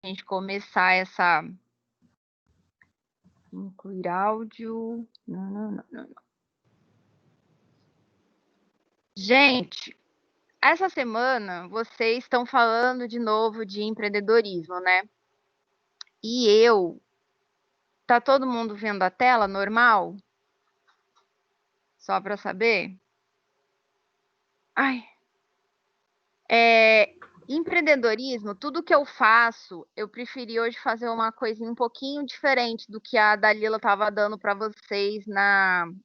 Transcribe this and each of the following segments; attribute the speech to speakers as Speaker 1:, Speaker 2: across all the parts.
Speaker 1: gente começar essa... Incluir áudio... Não. Gente, essa semana vocês estão falando de novo de empreendedorismo, né? Tá todo mundo vendo a tela normal? Só para saber? Ai. Empreendedorismo, tudo que eu faço, eu preferi hoje fazer uma coisinha um pouquinho diferente do que a Dalila estava dando para vocês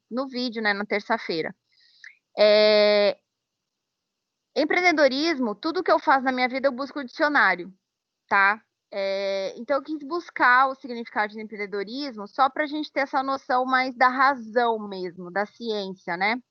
Speaker 1: no vídeo, né, na terça-feira. Empreendedorismo, tudo que eu faço na minha vida, eu busco o dicionário, tá? Então, eu quis buscar o significado de empreendedorismo só para a gente ter essa noção mais da razão mesmo, da ciência, né?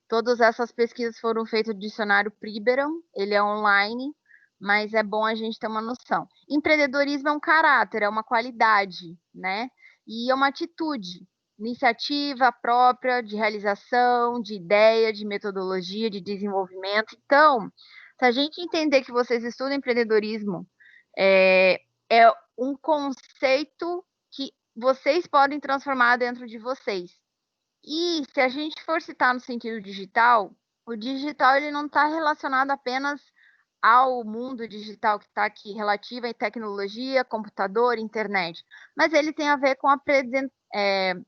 Speaker 1: Todas essas pesquisas foram feitas no dicionário Priberam, ele é online, mas é bom a gente ter uma noção. Empreendedorismo é um caráter, é uma qualidade, né? E é uma atitude, iniciativa própria de realização, de ideia, de metodologia, de desenvolvimento. Então, se a gente entender que vocês estudam empreendedorismo, é um conceito que vocês podem transformar dentro de vocês. E se a gente for citar no sentido digital, o digital ele não está relacionado apenas ao mundo digital que está aqui, relativo à tecnologia, computador, internet, mas ele tem a ver com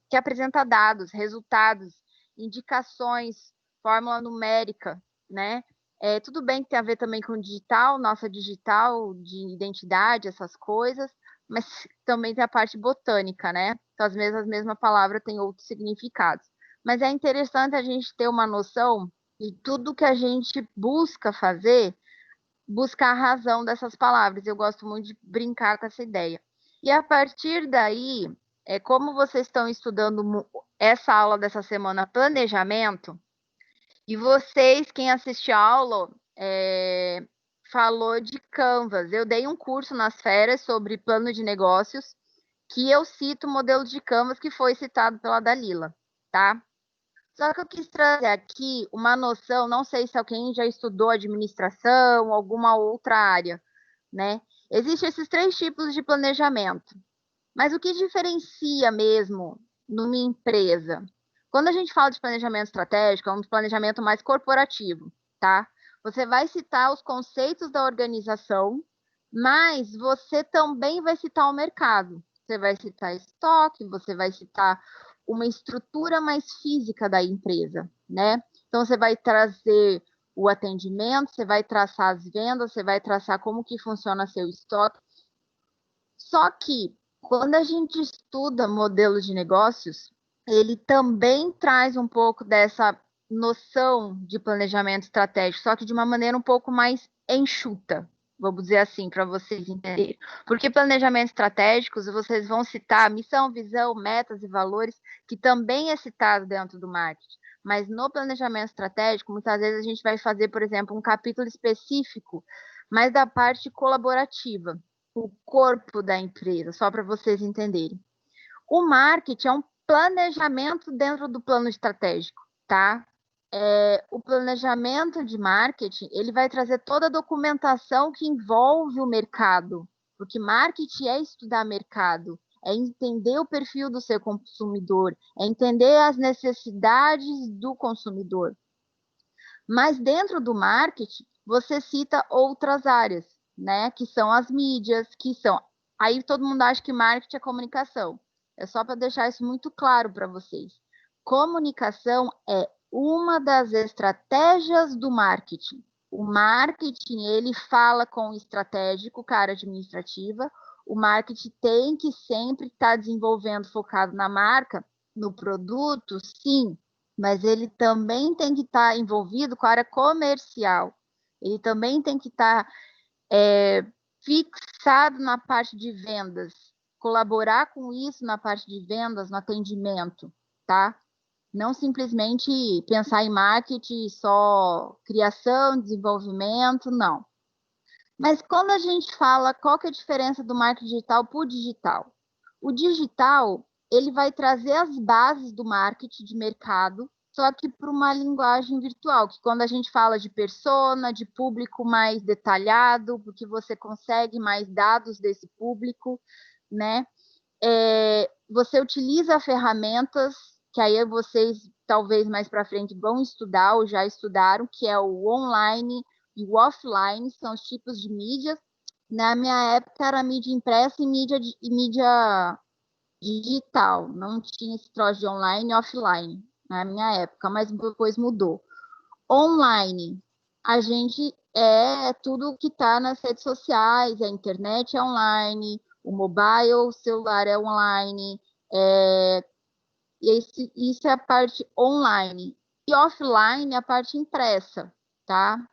Speaker 1: que apresenta dados, resultados, indicações, fórmula numérica, né? Tudo bem que tem a ver também com digital, nossa digital de identidade, essas coisas, mas também tem a parte botânica, né? Então, às vezes, a mesma palavra tem outros significados. Mas é interessante a gente ter uma noção de tudo que a gente busca fazer, buscar a razão dessas palavras. Eu gosto muito de brincar com essa ideia. E a partir daí, como vocês estão estudando essa aula dessa semana, planejamento, e vocês, quem assistiu a aula, falou de Canvas. Eu dei um curso nas férias sobre plano de negócios, que eu cito o modelo de Canvas que foi citado pela Dalila, tá? Só que eu quis trazer aqui uma noção, não sei se alguém já estudou administração, alguma outra área, né? Existem esses 3 tipos de planejamento. Mas o que diferencia mesmo numa empresa? Quando a gente fala de planejamento estratégico, é um planejamento mais corporativo, tá? Você vai citar os conceitos da organização, mas você também vai citar o mercado. Você vai citar estoque, você vai citar uma estrutura mais física da empresa, né? Então, você vai trazer o atendimento, você vai traçar as vendas, você vai traçar como que funciona seu estoque. Só que, quando a gente estuda modelos de negócios, ele também traz um pouco dessa noção de planejamento estratégico, só que de uma maneira um pouco mais enxuta, vamos dizer assim, para vocês entenderem. Porque planejamento estratégico, vocês vão citar missão, visão, metas e valores, que também é citado dentro do marketing. Mas no planejamento estratégico, muitas vezes a gente vai fazer, por exemplo, um capítulo específico, mais da parte colaborativa, o corpo da empresa, só para vocês entenderem. O marketing é um planejamento dentro do plano estratégico, tá? O planejamento de marketing, ele vai trazer toda a documentação que envolve o mercado, porque marketing é estudar mercado, é entender o perfil do seu consumidor, é entender as necessidades do consumidor. Mas dentro do marketing, você cita outras áreas, né? Que são as mídias, que são... Aí todo mundo acha que marketing é comunicação. É só para deixar isso muito claro para vocês. Comunicação é uma das estratégias do marketing. O marketing, ele fala com o estratégico, com a área administrativa. O marketing tem que sempre estar desenvolvendo, focado na marca, no produto, sim, mas ele também tem que estar envolvido com a área comercial. Ele também tem que estar fixado na parte de vendas, colaborar com isso na parte de vendas, no atendimento, tá? Não simplesmente pensar em marketing, só criação, desenvolvimento, não. Mas quando a gente fala qual que é a diferença do marketing digital para o digital? O digital, ele vai trazer as bases do marketing de mercado, só que para uma linguagem virtual, que quando a gente fala de persona, de público mais detalhado, porque você consegue mais dados desse público, né? Você utiliza ferramentas que aí vocês talvez mais para frente vão estudar ou já estudaram, que é o online e o offline, são os tipos de mídias. Na minha época era mídia impressa e mídia digital, não tinha esse troço de online e offline na minha época, mas depois mudou. Online, a gente tudo que está nas redes sociais, a internet é online, o mobile, o celular é online, isso é a parte online. E offline é a parte impressa, tá?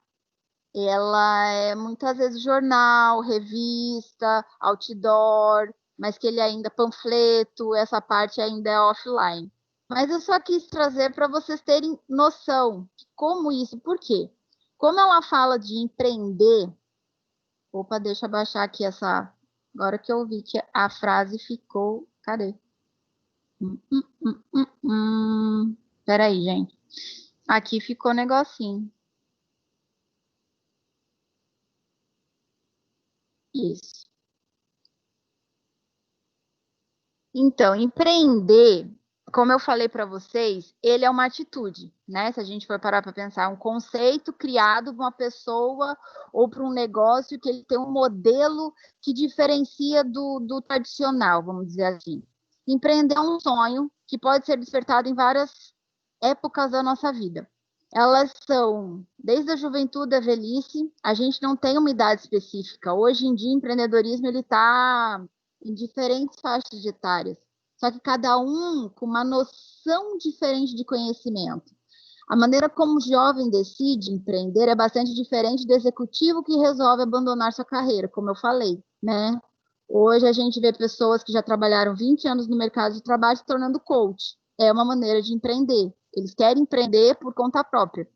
Speaker 1: Ela é muitas vezes jornal, revista, outdoor, mas que ele ainda panfleto, essa parte ainda é offline. Mas eu só quis trazer para vocês terem noção de como isso, por quê? Como ela fala de empreender, opa, deixa eu baixar aqui essa, agora que eu vi que a frase ficou, cadê? Peraí, gente. Aqui ficou negocinho. Isso. Então, empreender, como eu falei para vocês, ele é uma atitude, né? Se a gente for parar para pensar, um conceito criado por uma pessoa ou para um negócio que ele tem um modelo que diferencia do tradicional, vamos dizer assim. Empreender é um sonho que pode ser despertado em várias épocas da nossa vida. Elas são desde a juventude à velhice, a gente não tem uma idade específica. Hoje em dia, o empreendedorismo ele está em diferentes faixas etárias, só que cada um com uma noção diferente de conhecimento. A maneira como o jovem decide empreender é bastante diferente do executivo que resolve abandonar sua carreira, como eu falei, né? Hoje a gente vê pessoas que já trabalharam 20 anos no mercado de trabalho se tornando coach. É uma maneira de empreender. Eles querem empreender por conta própria.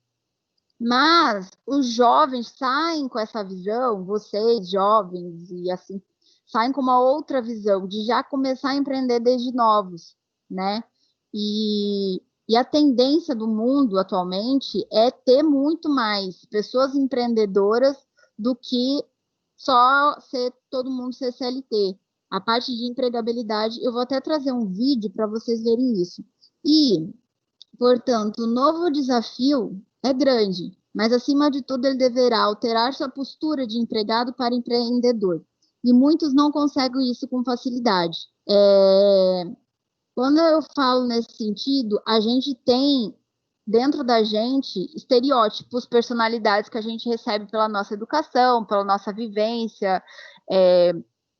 Speaker 1: Mas os jovens saem com essa visão, vocês jovens e assim, saem com uma outra visão de já começar a empreender desde novos, né? E a tendência do mundo atualmente é ter muito mais pessoas empreendedoras do que só todo mundo ser CLT. A parte de empregabilidade, eu vou até trazer um vídeo para vocês verem isso. E, portanto, o novo desafio é grande, mas acima de tudo ele deverá alterar sua postura de empregado para empreendedor. E muitos não conseguem isso com facilidade. Quando eu falo nesse sentido, a gente tem dentro da gente estereótipos, personalidades que a gente recebe pela nossa educação, pela nossa vivência,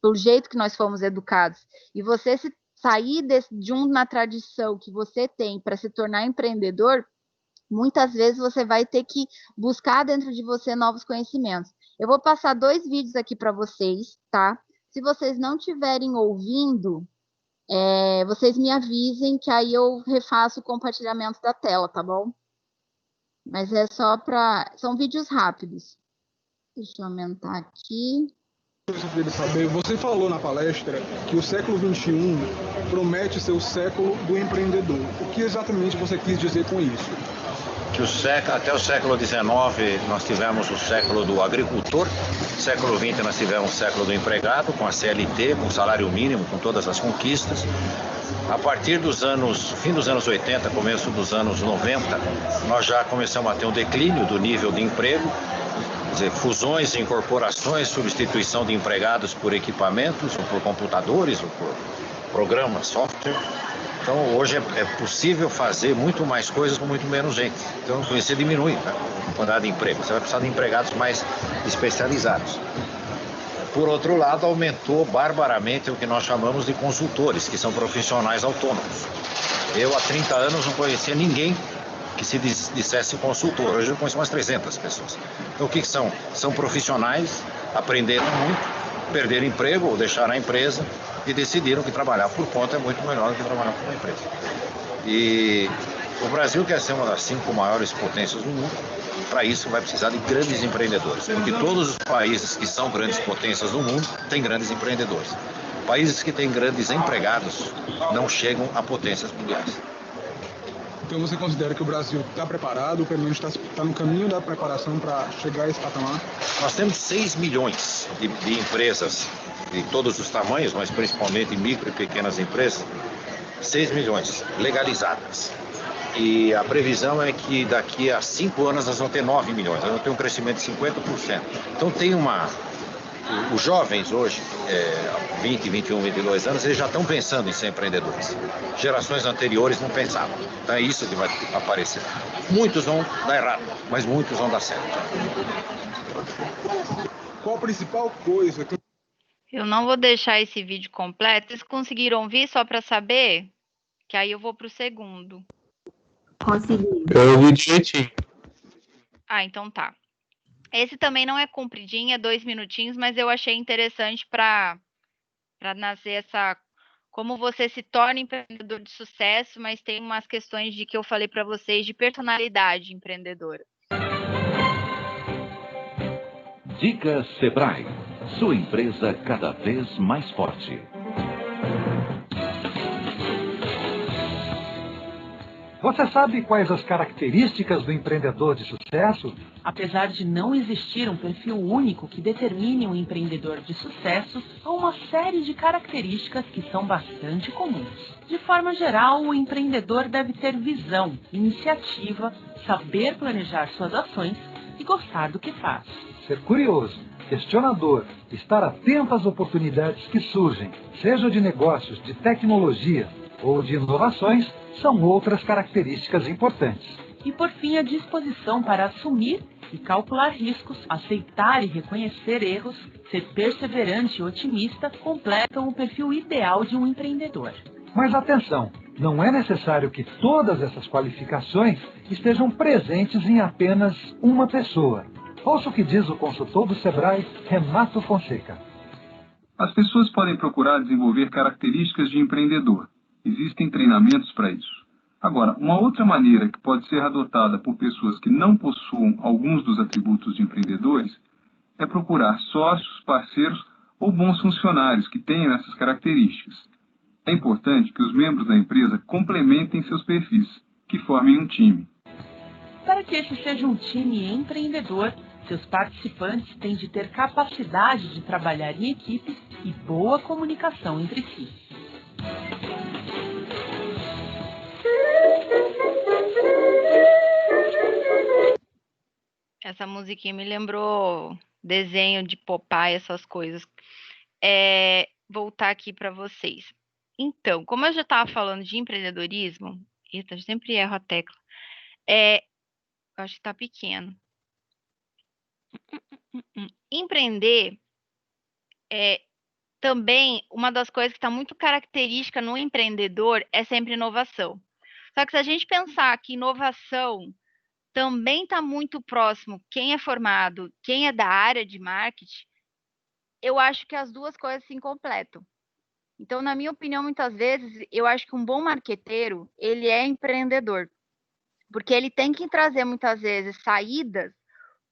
Speaker 1: pelo jeito que nós fomos educados. E você se sair de uma tradição que você tem para se tornar empreendedor, muitas vezes você vai ter que buscar dentro de você novos conhecimentos. Eu vou passar 2 vídeos aqui para vocês, tá? Se vocês não estiverem ouvindo, vocês me avisem que aí eu refaço o compartilhamento da tela, tá bom? Mas é só para... São vídeos rápidos. Deixa eu aumentar aqui.
Speaker 2: Você falou na palestra que o século XXI promete ser o século do empreendedor. O que exatamente você quis dizer com isso?
Speaker 3: Que até o século XIX nós tivemos o século do agricultor, século XX nós tivemos o século do empregado, com a CLT, com o salário mínimo, com todas as conquistas. A partir fim dos anos 80, começo dos anos 90, nós já começamos a ter um declínio do nível de emprego, quer dizer, fusões e incorporações, substituição de empregados por equipamentos, ou por computadores, ou por programas, software. Então, hoje é possível fazer muito mais coisas com muito menos gente. Então, você diminui, né, a quantidade de emprego. Você vai precisar de empregados mais especializados. Por outro lado, aumentou barbaramente o que nós chamamos de consultores, que são profissionais autônomos. Eu, há 30 anos, não conhecia ninguém que se dissesse consultor. Hoje eu conheço umas 300 pessoas. Então, o que são? São profissionais, aprenderam muito, perderam emprego ou deixaram a empresa, e decidiram que trabalhar por conta é muito melhor do que trabalhar por uma empresa. E o Brasil quer ser uma das 5 maiores potências do mundo. Para isso vai precisar de grandes empreendedores, porque todos os países que são grandes potências do mundo têm grandes empreendedores. Países que têm grandes empregados não chegam a potências mundiais.
Speaker 2: Então você considera que o Brasil está preparado, ou pelo menos está no caminho da preparação para chegar a esse patamar?
Speaker 3: Nós temos 6 milhões de empresas de todos os tamanhos, mas principalmente micro e pequenas empresas, 6 milhões legalizadas. E a previsão é que daqui a 5 anos nós vamos ter 9 milhões, nós vamos ter um crescimento de 50%. Então tem os jovens hoje, 20, 21, 22 anos, eles já estão pensando em ser empreendedores. Gerações anteriores não pensavam. Então é isso que vai aparecer. Muitos vão dar errado, mas muitos vão dar certo.
Speaker 2: Qual a principal coisa que...
Speaker 1: Eu não vou deixar esse vídeo completo. Vocês conseguiram ouvir só para saber? Que aí eu vou para o segundo.
Speaker 4: Consegui.
Speaker 5: Eu ouvi direitinho.
Speaker 1: Ah, então tá. Esse também não é compridinho, é 2 minutinhos, mas eu achei interessante para nascer essa... Como você se torna empreendedor de sucesso, mas tem umas questões de que eu falei para vocês de personalidade empreendedora.
Speaker 6: Dicas Sebrae. Sua empresa cada vez mais forte.
Speaker 7: Você sabe quais as características do empreendedor de sucesso?
Speaker 4: Apesar de não existir um perfil único que determine um empreendedor de sucesso, há uma série de características que são bastante comuns. De forma geral, o empreendedor deve ter visão, iniciativa, saber planejar suas ações e gostar do que faz.
Speaker 7: Ser curioso, questionador, estar atento às oportunidades que surgem, seja de negócios, de tecnologia ou de inovações, são outras características importantes.
Speaker 4: E por fim, a disposição para assumir e calcular riscos, aceitar e reconhecer erros, ser perseverante e otimista completam o perfil ideal de um empreendedor.
Speaker 7: Mas atenção, não é necessário que todas essas qualificações estejam presentes em apenas uma pessoa. Ouça o que diz o consultor do Sebrae, Renato Fonseca.
Speaker 8: As pessoas podem procurar desenvolver características de empreendedor. Existem treinamentos para isso. Agora, uma outra maneira que pode ser adotada por pessoas que não possuam alguns dos atributos de empreendedores é procurar sócios, parceiros ou bons funcionários que tenham essas características. É importante que os membros da empresa complementem seus perfis, que formem um time.
Speaker 4: Para que esse seja um time empreendedor, seus participantes têm de ter capacidade de trabalhar em equipe e boa comunicação entre si.
Speaker 1: Essa musiquinha me lembrou desenho de Popeye, essas coisas. Voltar aqui para vocês. Então, como eu já estava falando de empreendedorismo, eu sempre erro a tecla. Eu acho que está pequeno. Empreender também, uma das coisas que está muito característica no empreendedor é sempre inovação. Só que se a gente pensar que inovação também está muito próximo, quem é formado, quem é da área de marketing, eu acho que as duas coisas se completam. Então, na minha opinião, muitas vezes, eu acho que um bom marqueteiro, ele é empreendedor. Porque ele tem que trazer, muitas vezes, saídas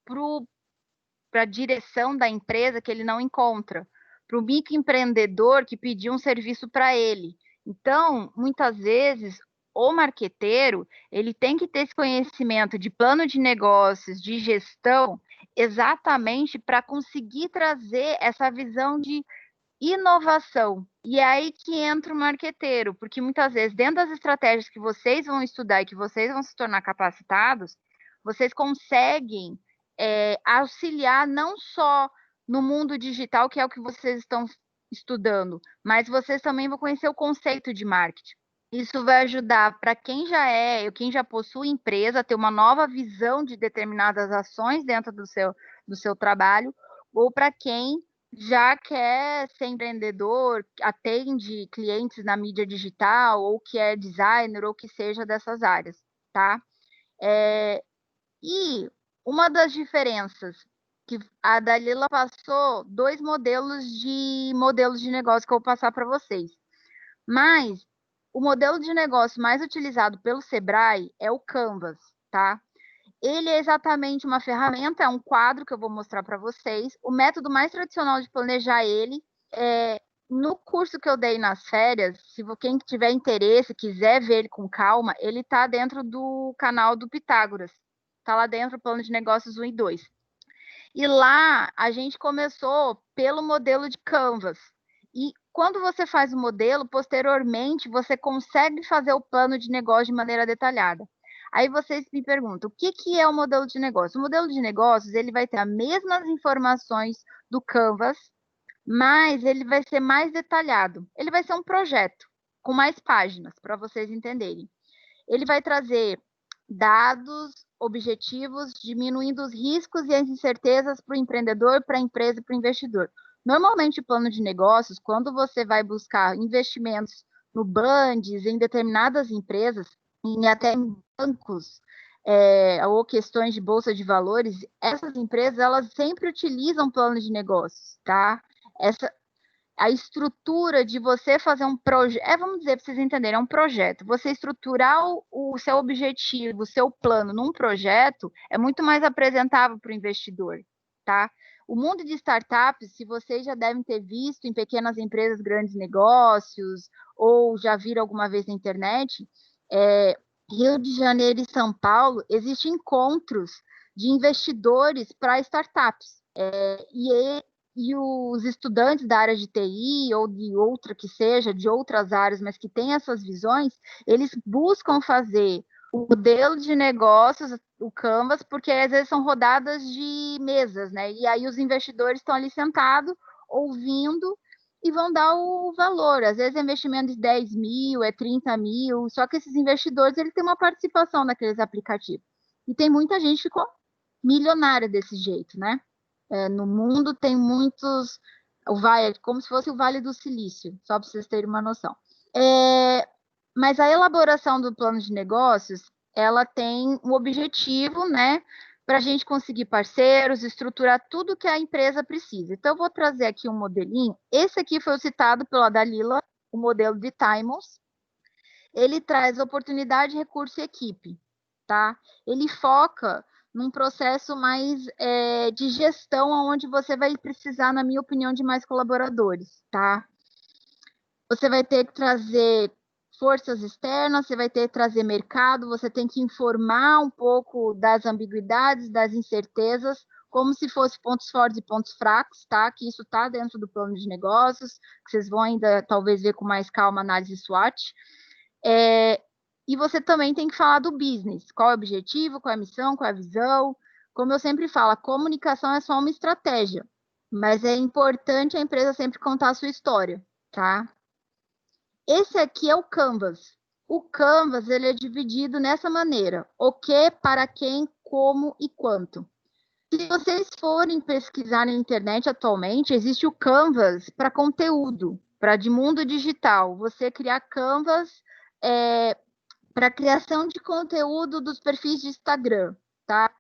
Speaker 1: para a direção da empresa que ele não encontra. Para o microempreendedor que pediu um serviço para ele. Então, muitas vezes, o marqueteiro, ele tem que ter esse conhecimento de plano de negócios, de gestão, exatamente para conseguir trazer essa visão de inovação. E é aí que entra o marqueteiro, porque muitas vezes, dentro das estratégias que vocês vão estudar e que vocês vão se tornar capacitados, vocês conseguem auxiliar não só no mundo digital, que é o que vocês estão estudando, mas vocês também vão conhecer o conceito de marketing. Isso vai ajudar para quem já possui empresa, a ter uma nova visão de determinadas ações dentro do seu trabalho, ou para quem já quer ser empreendedor, atende clientes na mídia digital, ou que é designer, ou que seja dessas áreas, tá? E uma das diferenças que a Dalila passou 2 modelos de negócio que eu vou passar para vocês. Mas o modelo de negócio mais utilizado pelo Sebrae é o Canvas, tá? Ele é exatamente uma ferramenta, é um quadro que eu vou mostrar para vocês. O método mais tradicional de planejar ele No curso que eu dei nas férias, se quem tiver interesse, quiser ver ele com calma, ele está dentro do canal do Pitágoras. Está lá dentro, plano de negócios 1 e 2. E lá a gente começou pelo modelo de Canvas. E quando você faz o modelo, posteriormente você consegue fazer o plano de negócio de maneira detalhada. Aí vocês me perguntam, o que é o modelo de negócio? O modelo de negócios, ele vai ter as mesmas informações do Canvas, mas ele vai ser mais detalhado. Ele vai ser um projeto com mais páginas, para vocês entenderem. Ele vai trazer dados, objetivos, diminuindo os riscos e as incertezas para o empreendedor, para a empresa e para o investidor. Normalmente, o plano de negócios, quando você vai buscar investimentos no Bandes, em determinadas empresas, e até em bancos, ou questões de bolsa de valores, essas empresas, elas sempre utilizam plano de negócios, tá? A estrutura de você fazer um projeto, vamos dizer, para vocês entenderem, é um projeto. Você estruturar o seu objetivo, o seu plano num projeto é muito mais apresentável para o investidor, tá? O mundo de startups, se vocês já devem ter visto em pequenas empresas, grandes negócios, ou já viram alguma vez na internet, Rio de Janeiro e São Paulo, existem encontros de investidores para startups. E os estudantes da área de TI ou de outra que seja, de outras áreas, mas que têm essas visões, eles buscam fazer o modelo de negócios, o Canvas, porque às vezes são rodadas de mesas, né? E aí os investidores estão ali sentados, ouvindo, e vão dar o valor. Às vezes é investimento de 10 mil, é 30 mil, só que esses investidores, eles têm uma participação naqueles aplicativos. E tem muita gente que ficou milionária desse jeito, né? No mundo tem muitos, como se fosse o Vale do Silício, só para vocês terem uma noção. Mas a elaboração do plano de negócios, ela tem um objetivo, né, para a gente conseguir parceiros, estruturar tudo que a empresa precisa. Então, eu vou trazer aqui um modelinho. Esse aqui foi citado pela Dalila, o modelo de Timos. Ele traz oportunidade, recurso e equipe, tá? Ele foca num processo mais de gestão, onde você vai precisar, na minha opinião, de mais colaboradores, tá? Você vai ter que trazer forças externas, você vai ter que trazer mercado, você tem que informar um pouco das ambiguidades, das incertezas, como se fosse pontos fortes e pontos fracos, tá? Que isso está dentro do plano de negócios, que vocês vão ainda, talvez, ver com mais calma a análise SWOT. E você também tem que falar do business, qual é o objetivo, qual é a missão, qual é a visão. Como eu sempre falo, a comunicação é só uma estratégia, mas é importante a empresa sempre contar a sua história, tá? Esse aqui é o Canvas. O Canvas, ele é dividido nessa maneira: o que, para quem, como e quanto. Se vocês forem pesquisar na internet atualmente, existe o Canvas para conteúdo, para de mundo digital. Você criar Canvas para criação de conteúdo dos perfis de Instagram, tá?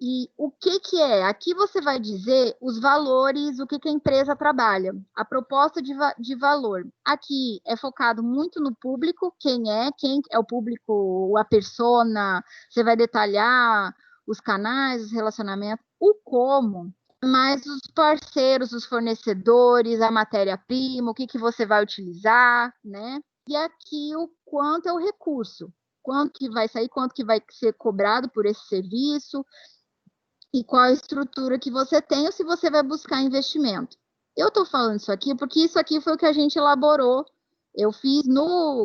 Speaker 1: E o que é? Aqui você vai dizer os valores, o que a empresa trabalha, a proposta de valor. Aqui é focado muito no público, quem é o público, a persona, você vai detalhar os canais, os relacionamentos, o como, mas os parceiros, os fornecedores, a matéria-prima, o que você vai utilizar, né? E aqui o quanto é o recurso, quanto que vai sair, quanto que vai ser cobrado por esse serviço, e qual a estrutura que você tem ou se você vai buscar investimento. Eu estou falando isso aqui porque isso aqui foi o que a gente elaborou. Eu fiz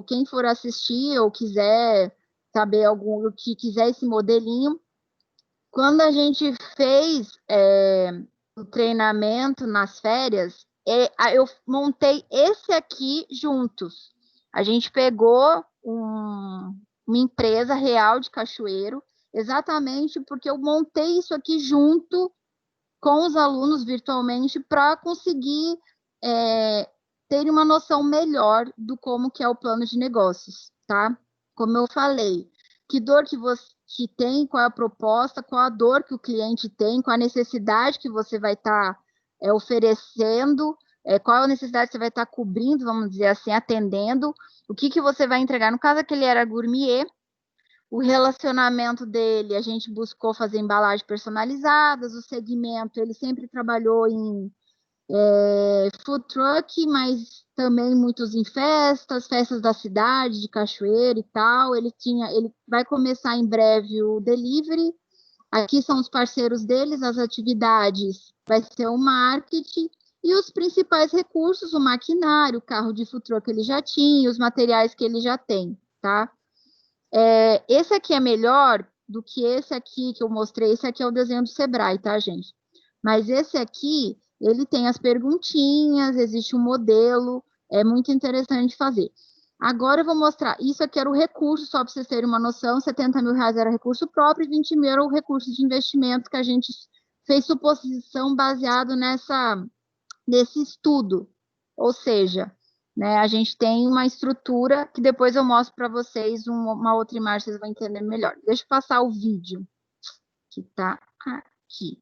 Speaker 1: quem for assistir ou quiser saber o que quiser esse modelinho. Quando a gente fez o treinamento nas férias, eu montei esse aqui juntos. A gente pegou uma empresa real de Cachoeiro, exatamente porque eu montei isso aqui junto com os alunos virtualmente para conseguir ter uma noção melhor do como que é o plano de negócios, tá? Como eu falei, que dor que você tem, qual é a proposta, qual a dor que o cliente tem, qual a necessidade que você vai estar oferecendo, qual a necessidade que você vai estar cobrindo, vamos dizer assim, atendendo, o que você vai entregar. No caso, aquele era gourmet. O relacionamento dele, a gente buscou fazer embalagens personalizadas, o segmento, ele sempre trabalhou em Food truck, mas também muitos em festas da cidade, de Cachoeira e tal. Ele vai começar em breve o delivery. Aqui são os parceiros deles, as atividades vai ser o marketing e os principais recursos, o maquinário, o carro de food truck que ele já tinha, os materiais que ele já tem, tá? Esse aqui é melhor do que esse aqui que eu mostrei. Esse aqui é o desenho do Sebrae, tá, gente? Mas esse aqui, ele tem as perguntinhas, existe um modelo, é muito interessante fazer. Agora eu vou mostrar, isso aqui era o recurso, só para vocês terem uma noção, 70 mil reais era recurso próprio e 20 mil era o recurso de investimento que a gente fez suposição baseado nesse estudo. Ou seja, né, a gente tem uma estrutura que depois eu mostro para vocês, uma outra imagem, vocês vão entender melhor. Deixa eu passar o vídeo, que está aqui.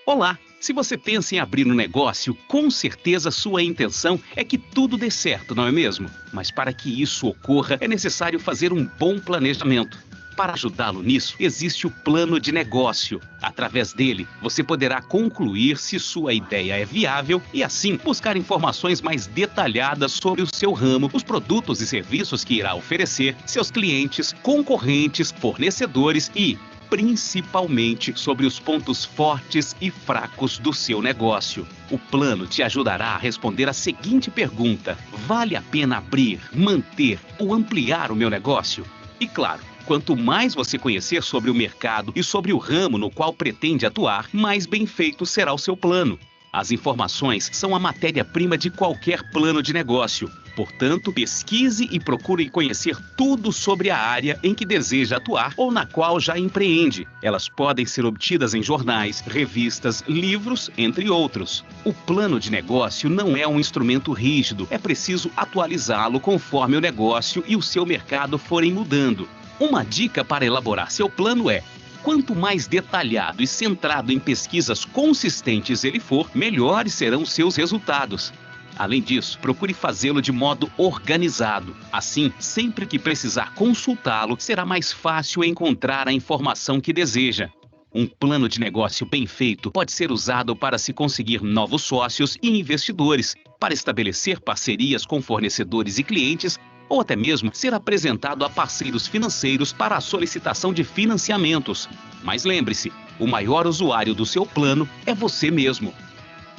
Speaker 5: Olá! Se você pensa em abrir um negócio, com certeza sua intenção é que tudo dê certo, não é mesmo? Mas para que isso ocorra, é necessário fazer um bom planejamento. Para ajudá-lo nisso, existe o plano de negócio. Através dele, você poderá concluir se sua ideia é viável e, assim, buscar informações mais detalhadas sobre o seu ramo, os produtos e serviços que irá oferecer, seus clientes, concorrentes, fornecedores e, principalmente, sobre os pontos fortes e fracos do seu negócio. O plano te ajudará a responder a seguinte pergunta: vale a pena abrir, manter ou ampliar o meu negócio? E claro, quanto mais você conhecer sobre o mercado e sobre o ramo no qual pretende atuar, mais bem feito será o seu plano. As informações são a matéria-prima de qualquer plano de negócio. Portanto, pesquise e procure conhecer tudo sobre a área em que deseja atuar ou na qual já empreende. Elas podem ser obtidas em jornais, revistas, livros, entre outros. O plano de negócio não é um instrumento rígido, é preciso atualizá-lo conforme o negócio e o seu mercado forem mudando. Uma dica para elaborar seu plano é: quanto mais detalhado e centrado em pesquisas consistentes ele for, melhores serão seus resultados. Além disso, procure fazê-lo de modo organizado. Assim, sempre que precisar consultá-lo, será mais fácil encontrar a informação que deseja. Um plano de negócio bem feito pode ser usado para se conseguir novos sócios e investidores, para estabelecer parcerias com fornecedores e clientes, ou até mesmo ser apresentado a parceiros financeiros para a solicitação de financiamentos. Mas lembre-se, o maior usuário do seu plano é você mesmo.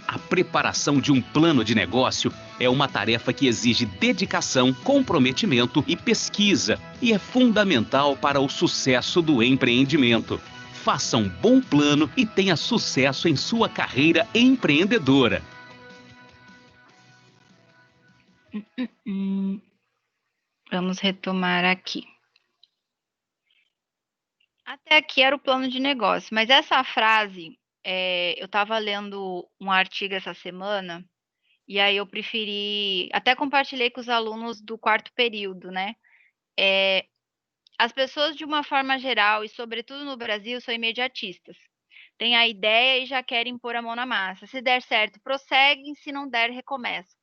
Speaker 5: A preparação de um plano de negócio é uma tarefa que exige dedicação, comprometimento e pesquisa, e é fundamental para o sucesso do empreendimento. Faça um bom plano e tenha sucesso em sua carreira empreendedora.
Speaker 1: Vamos retomar aqui. Até aqui era o plano de negócio, mas essa frase, eu estava lendo um artigo essa semana, e aí eu preferi, até compartilhei com os alunos do quarto período, né? As pessoas, de uma forma geral, e sobretudo no Brasil, são imediatistas. Têm a ideia e já querem pôr a mão na massa. Se der certo, prosseguem, se não der, recomeçam.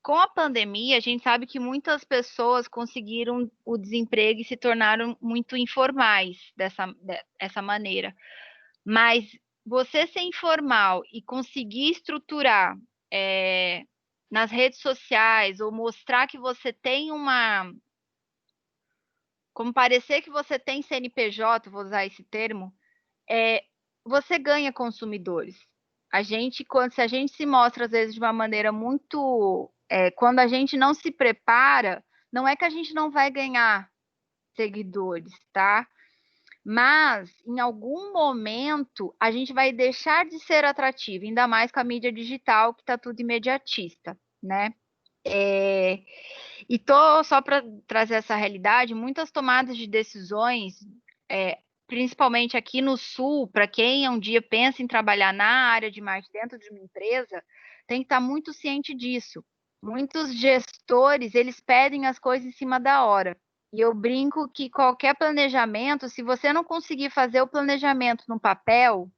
Speaker 1: Com a pandemia, a gente sabe que muitas pessoas conseguiram o desemprego e se tornaram muito informais dessa maneira. Mas você ser informal e conseguir estruturar nas redes sociais ou mostrar que você tem como parecer que você tem CNPJ, vou usar esse termo, você ganha consumidores. Se a gente se mostra, às vezes, de uma maneira muito... quando a gente não se prepara, não é que a gente não vai ganhar seguidores, tá? Mas, em algum momento, a gente vai deixar de ser atrativo, ainda mais com a mídia digital, que está tudo imediatista, né? E só para trazer essa realidade, muitas tomadas de decisões, principalmente aqui no Sul, para quem um dia pensa em trabalhar na área de marketing dentro de uma empresa, tem que estar muito ciente disso. Muitos gestores, eles pedem as coisas em cima da hora. E eu brinco que qualquer planejamento, se você não conseguir fazer o planejamento no papel,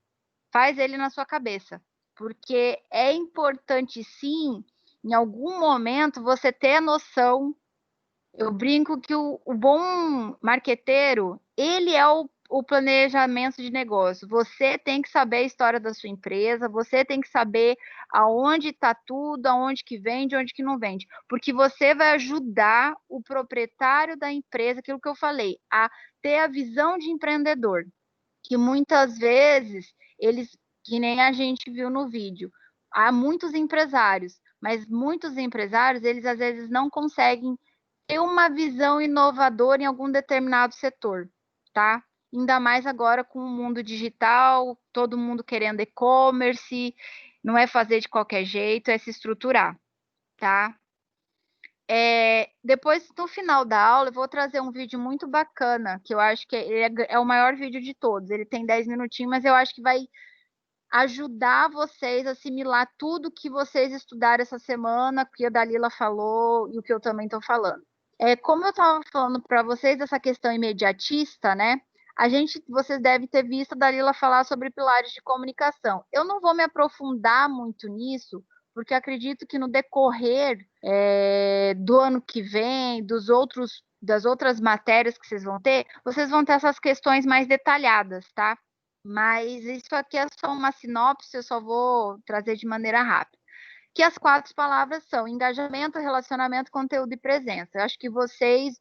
Speaker 1: faz ele na sua cabeça. Porque é importante, sim, em algum momento, você ter a noção Eu brinco que o bom marqueteiro, ele é o planejamento de negócio. Você tem que saber a história da sua empresa, você tem que saber aonde está tudo, aonde que vende, onde que não vende. Porque você vai ajudar o proprietário da empresa, aquilo que eu falei, a ter a visão de empreendedor. Que muitas vezes, eles, que nem a gente viu no vídeo, há muitos empresários, mas muitos empresários, eles às vezes não conseguem ter uma visão inovadora em algum determinado setor, tá? Ainda mais agora com o mundo digital, todo mundo querendo e-commerce, não é fazer de qualquer jeito, é se estruturar, tá? Depois, no final da aula, eu vou trazer um vídeo muito bacana, que eu acho que é o maior vídeo de todos. Ele tem 10 minutinhos, mas eu acho que vai ajudar vocês a assimilar tudo que vocês estudaram essa semana, o que a Dalila falou e o que eu também estou falando. Como eu estava falando para vocês, essa questão imediatista, né? Vocês devem ter visto a Dalila falar sobre pilares de comunicação. Eu não vou me aprofundar muito nisso, porque acredito que no decorrer do ano que vem, das outras matérias que vocês vão ter essas questões mais detalhadas, tá? Mas isso aqui é só uma sinopse, eu só vou trazer de maneira rápida. Que as 4 palavras são engajamento, relacionamento, conteúdo e presença. Eu acho que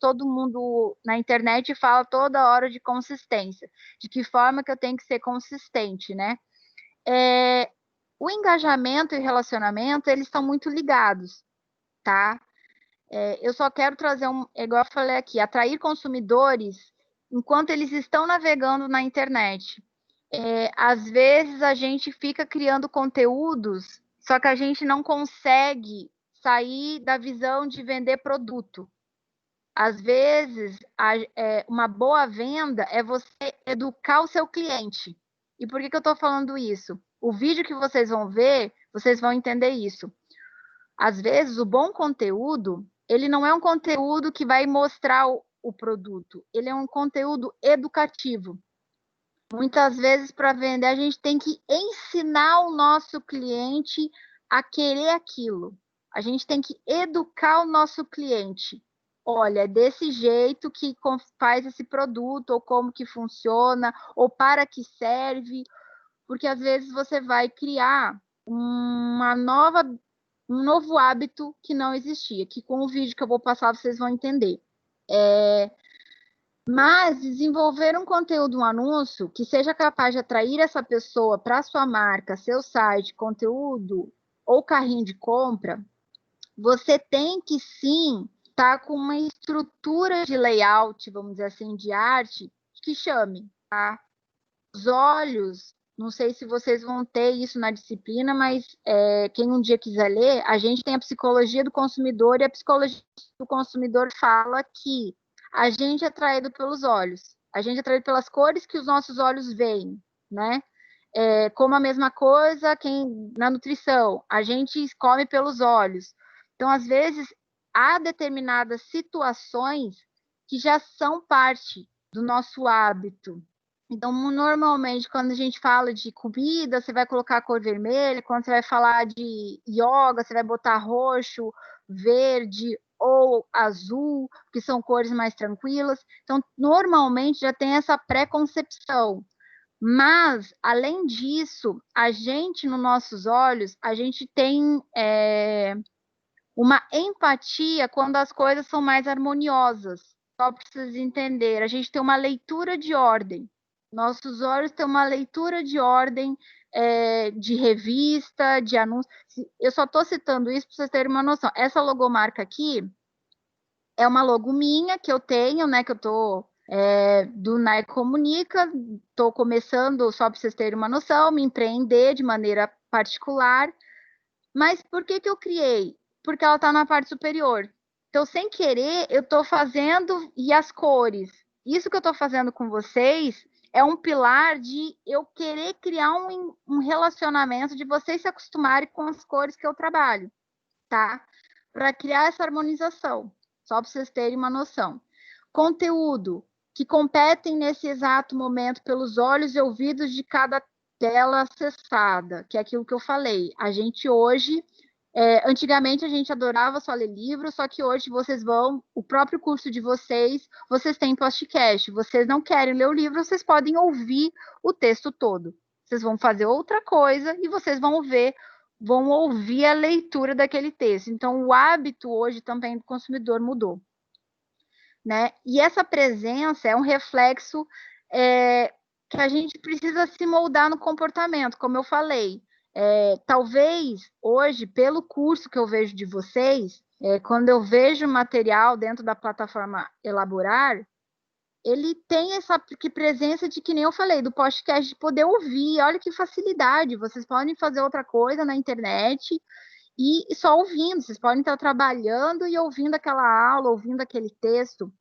Speaker 1: todo mundo na internet fala toda hora de consistência. De que forma que eu tenho que ser consistente, né? O engajamento e o relacionamento, eles estão muito ligados, tá? Eu só quero trazer igual eu falei aqui, atrair consumidores enquanto eles estão navegando na internet. Às vezes a gente fica criando conteúdos, só que a gente não consegue sair da visão de vender produto. Às vezes, uma boa venda é você educar o seu cliente. E por que eu estou falando isso? O vídeo que vocês vão ver, vocês vão entender isso. Às vezes, o bom conteúdo, ele não é um conteúdo que vai mostrar o produto, ele é um conteúdo educativo. Muitas vezes, para vender, a gente tem que ensinar o nosso cliente a querer aquilo. A gente tem que educar o nosso cliente. Olha, é desse jeito que faz esse produto, ou como que funciona, ou para que serve. Porque, às vezes, você vai criar um novo hábito que não existia. Que com o vídeo que eu vou passar, vocês vão entender. Mas desenvolver um conteúdo, um anúncio que seja capaz de atrair essa pessoa para sua marca, seu site, conteúdo ou carrinho de compra, você tem que sim estar com uma estrutura de layout, vamos dizer assim, de arte, que chame, tá? Os olhos, não sei se vocês vão ter isso na disciplina, mas quem um dia quiser ler, a gente tem a psicologia do consumidor e a psicologia do consumidor fala que a gente é atraído pelos olhos, a gente é atraído pelas cores que os nossos olhos veem, né? Como a mesma coisa na nutrição, a gente come pelos olhos. Então, às vezes, há determinadas situações que já são parte do nosso hábito. Então, normalmente, quando a gente fala de comida, você vai colocar a cor vermelha, quando você vai falar de yoga, você vai botar roxo, verde ou azul, que são cores mais tranquilas. Então, normalmente já tem essa pré-concepção. Mas, além disso, a gente, nos nossos olhos, a gente tem uma empatia quando as coisas são mais harmoniosas. Só para vocês entenderem, a gente tem uma leitura de ordem. Nossos olhos têm uma leitura de ordem de revista, de anúncio. Eu só estou citando isso para vocês terem uma noção. Essa logomarca aqui é uma logo minha que eu tenho, né? Que eu estou do Nike Comunica. Estou começando, só para vocês terem uma noção, me empreender de maneira particular. Mas por que eu criei? Porque ela está na parte superior. Então, sem querer, eu estou fazendo, e as cores. Isso que eu estou fazendo com vocês é um pilar de eu querer criar um relacionamento, de vocês se acostumarem com as cores que eu trabalho, tá? Para criar essa harmonização, só para vocês terem uma noção. Conteúdo que competem nesse exato momento pelos olhos e ouvidos de cada tela acessada, que é aquilo que eu falei. A gente hoje Antigamente a gente adorava só ler livro, só que hoje o próprio curso de vocês têm podcast. Vocês não querem ler o livro, vocês podem ouvir o texto todo. Vocês vão fazer outra coisa e vocês vão ouvir a leitura daquele texto. Então, o hábito hoje também do consumidor mudou, né? E essa presença é um reflexo que a gente precisa se moldar no comportamento, como eu falei. Talvez hoje, pelo curso que eu vejo de vocês, quando eu vejo material dentro da plataforma Elaborar, ele tem essa presença de, que nem eu falei, do podcast, de poder ouvir. Olha que facilidade, vocês podem fazer outra coisa na internet e só ouvindo, vocês podem estar trabalhando e ouvindo aquela aula, ouvindo aquele texto.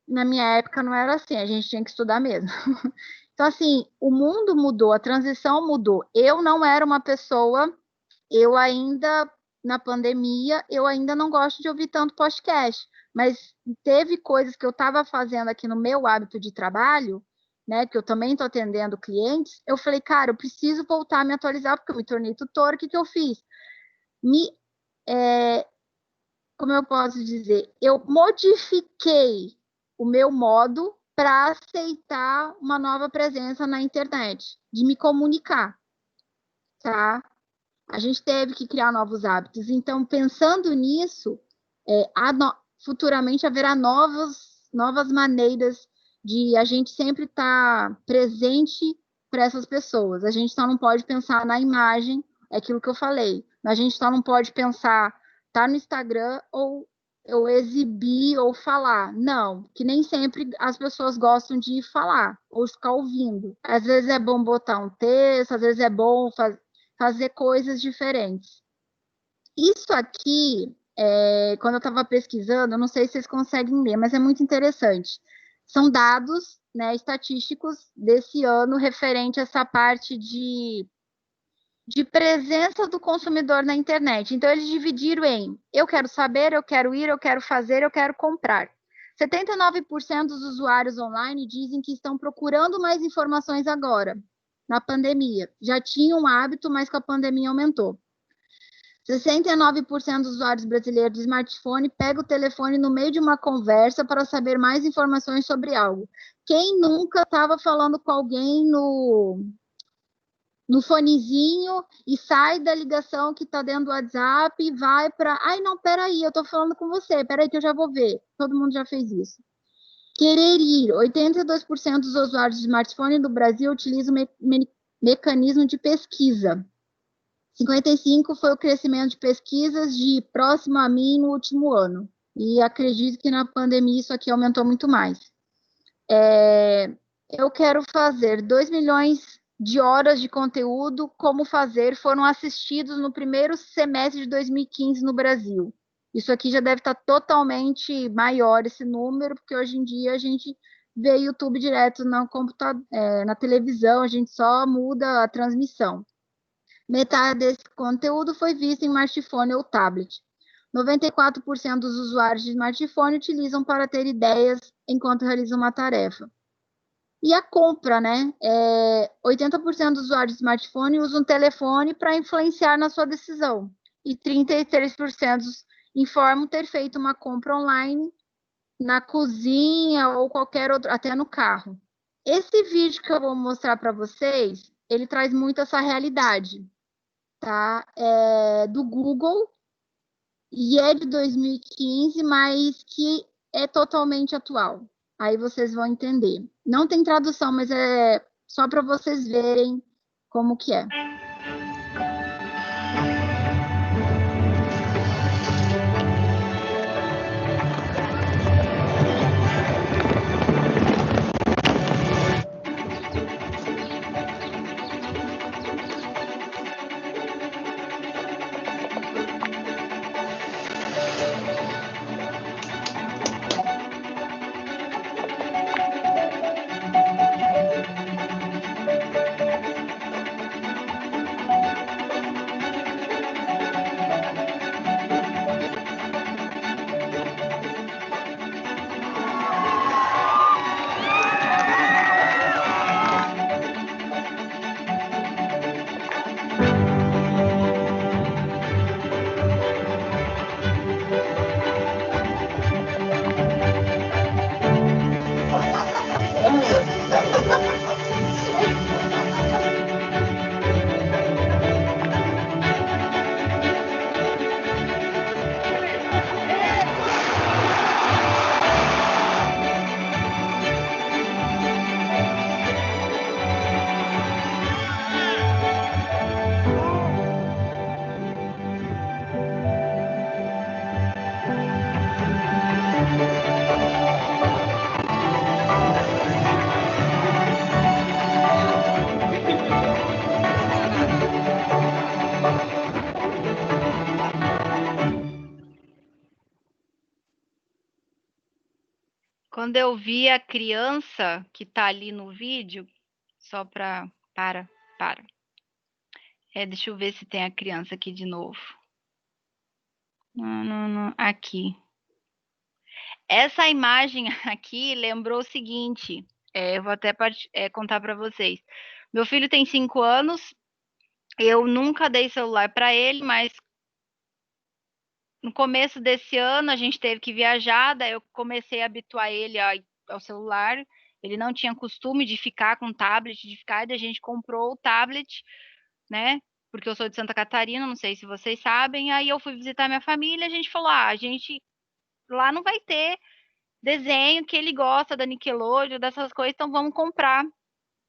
Speaker 1: Na minha época não era assim, a gente tinha que estudar mesmo. Então, assim, o mundo mudou, a transição mudou. Eu não era uma pessoa, na pandemia, eu ainda não gosto de ouvir tanto podcast, mas teve coisas que eu estava fazendo aqui no meu hábito de trabalho, né, que eu também estou atendendo clientes, eu falei, cara, eu preciso voltar a me atualizar, porque eu me tornei tutora, o que eu fiz? Como eu posso dizer? Eu modifiquei o meu modo para aceitar uma nova presença na internet, de me comunicar, tá? A gente teve que criar novos hábitos. Então, pensando nisso, futuramente haverá novas maneiras de a gente sempre estar presente para essas pessoas. A gente só não pode pensar na imagem, é aquilo que eu falei. A gente só não pode pensar, tá no Instagram ou eu exibir ou falar. Não, que nem sempre as pessoas gostam de falar ou ficar ouvindo. Às vezes é bom botar um texto, às vezes é bom fazer coisas diferentes. Isso aqui, quando eu estava pesquisando, eu não sei se vocês conseguem ler, mas é muito interessante. São dados, né, estatísticos desse ano referente a essa parte de presença do consumidor na internet. Então, eles dividiram em eu quero saber, eu quero ir, eu quero fazer, eu quero comprar. 79% dos usuários online dizem que estão procurando mais informações agora, na pandemia. Já tinham um hábito, mas com a pandemia aumentou. 69% dos usuários brasileiros de smartphone pegam o telefone no meio de uma conversa para saber mais informações sobre algo. Quem nunca estava falando com alguém no fonezinho e sai da ligação que está dentro do WhatsApp e vai para... Ai, não, peraí, eu estou falando com você, peraí que eu já vou ver. Todo mundo já fez isso. Querer ir. 82% dos usuários de smartphone do Brasil utilizam mecanismo de pesquisa. 55% foi o crescimento de pesquisas de próximo a mim no último ano. E acredito que na pandemia isso aqui aumentou muito mais. Eu quero fazer 2 milhões de horas de conteúdo, como fazer, foram assistidos no primeiro semestre de 2015 no Brasil. Isso aqui já deve estar totalmente maior esse número, porque hoje em dia a gente vê YouTube direto no computador, na televisão, a gente só muda a transmissão. Metade desse conteúdo foi visto em smartphone ou tablet. 94% dos usuários de smartphone utilizam para ter ideias enquanto realizam uma tarefa. E a compra, né? 80% dos usuários de smartphone usam o telefone para influenciar na sua decisão. E 33% informam ter feito uma compra online na cozinha ou qualquer outro, até no carro. Esse vídeo que eu vou mostrar para vocês, ele traz muito essa realidade, tá? Do Google e é de 2015, mas que é totalmente atual. Aí vocês vão entender. Não tem tradução, mas é só para vocês verem como que é. Quando eu vi a criança que tá ali no vídeo, só para. Deixa eu ver se tem a criança aqui de novo. Não. Aqui. Essa imagem aqui lembrou o seguinte. Eu vou até contar para vocês. Meu filho tem 5 anos. Eu nunca dei celular para ele, mas no começo desse ano a gente teve que viajar, daí eu comecei a habituar ele ao celular. Ele não tinha costume de ficar com tablet, daí a gente comprou o tablet, né? Porque eu sou de Santa Catarina, não sei se vocês sabem. Aí eu fui visitar minha família, a gente falou: a gente lá não vai ter desenho que ele gosta da Nickelodeon, dessas coisas, então vamos comprar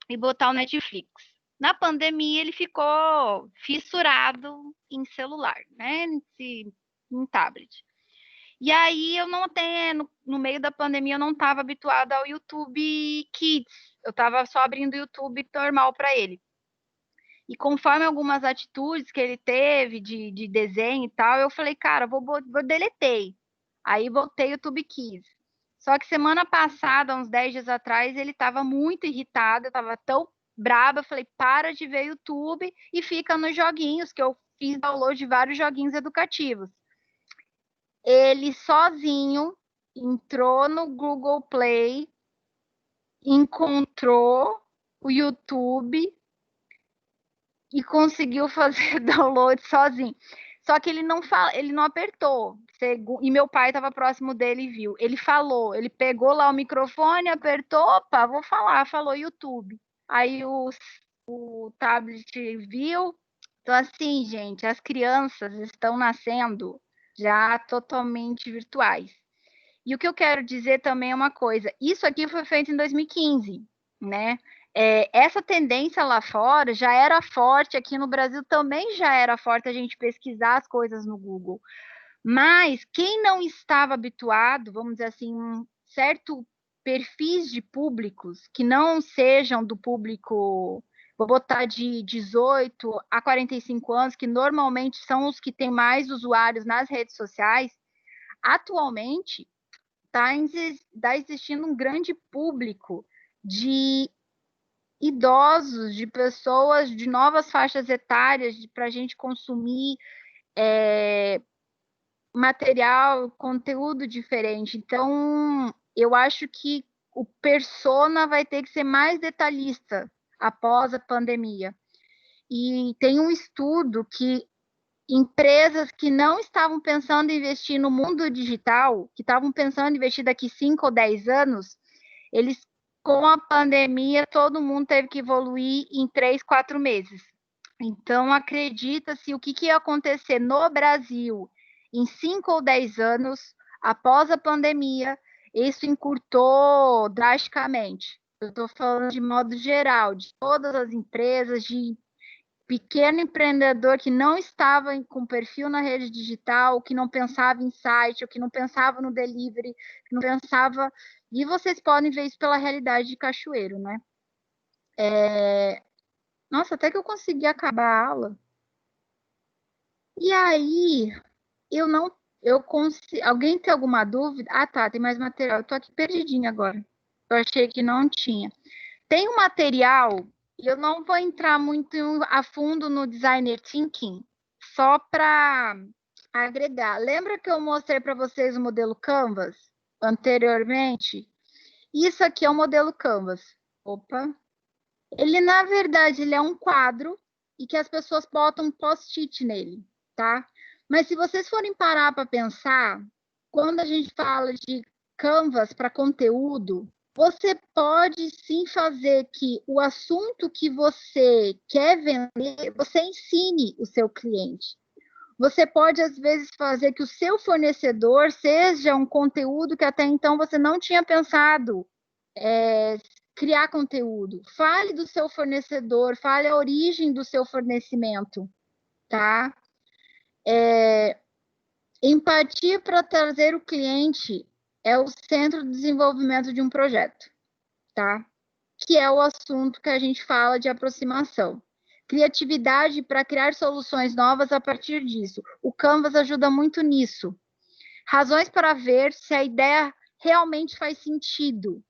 Speaker 1: e botar o Netflix. Na pandemia ele ficou fissurado em celular, né? Em tablet. E aí eu não tenho, no meio da pandemia eu não estava habituada ao YouTube Kids. Eu estava só abrindo o YouTube normal para ele. E conforme algumas atitudes que ele teve de desenho e tal, eu falei, cara, vou deletei. Aí voltei o YouTube Kids. Só que semana passada, uns 10 dias atrás, ele estava muito irritado, eu estava tão braba, eu falei, para de ver YouTube e fica nos joguinhos, que eu fiz download de vários joguinhos educativos. Ele sozinho entrou no Google Play, encontrou o YouTube e conseguiu fazer download sozinho. Só que ele não apertou. E meu pai estava próximo dele e viu. Ele falou, ele pegou lá o microfone, apertou, opa, vou falar, falou YouTube. Aí o tablet viu. Então, assim, gente, as crianças estão nascendo já totalmente virtuais. E o que eu quero dizer também é uma coisa, isso aqui foi feito em 2015, né? Essa tendência lá fora já era forte, aqui no Brasil também já era forte a gente pesquisar as coisas no Google. Mas quem não estava habituado, vamos dizer assim, um certo perfis de públicos que não sejam do público, vou botar de 18 a 45 anos, que normalmente são os que têm mais usuários nas redes sociais, atualmente está existindo um grande público de idosos, de pessoas de novas faixas etárias para a gente consumir material, conteúdo diferente. Então, eu acho que o persona vai ter que ser mais detalhista após a pandemia. E tem um estudo que empresas que não estavam pensando em investir no mundo digital, que estavam pensando em investir daqui 5 ou 10 anos, eles, com a pandemia, todo mundo teve que evoluir em 3, 4 meses. Então, acredita-se o que ia acontecer no Brasil em 5 ou 10 anos, após a pandemia, isso encurtou drasticamente. Eu estou falando de modo geral, de todas as empresas, de pequeno empreendedor que não estava com perfil na rede digital, que não pensava em site, ou que não pensava no delivery, que não pensava... E vocês podem ver isso pela realidade de Cachoeiro, né? Nossa, até que eu consegui acabar a aula. E aí, alguém tem alguma dúvida? Ah, tá, tem mais material. Eu tô aqui perdidinha agora. Eu achei que não tinha. Tem um material, e eu não vou entrar muito a fundo no Designer Thinking, só para agregar. Lembra que eu mostrei para vocês o modelo Canvas anteriormente? Isso aqui é o modelo Canvas. Opa! Ele, na verdade, ele é um quadro e que as pessoas botam post-it nele, tá? Mas se vocês forem parar para pensar, quando a gente fala de Canvas para conteúdo, você pode sim fazer que o assunto que você quer vender, você ensine o seu cliente. Você pode, às vezes, fazer que o seu fornecedor seja um conteúdo que até então você não tinha pensado criar conteúdo. Fale do seu fornecedor, fale a origem do seu fornecimento, tá? Empatia para trazer o cliente é o centro do desenvolvimento de um projeto, tá? Que é o assunto que a gente fala de aproximação. Criatividade para criar soluções novas a partir disso. O Canvas ajuda muito nisso. Razões para ver se a ideia realmente faz sentido.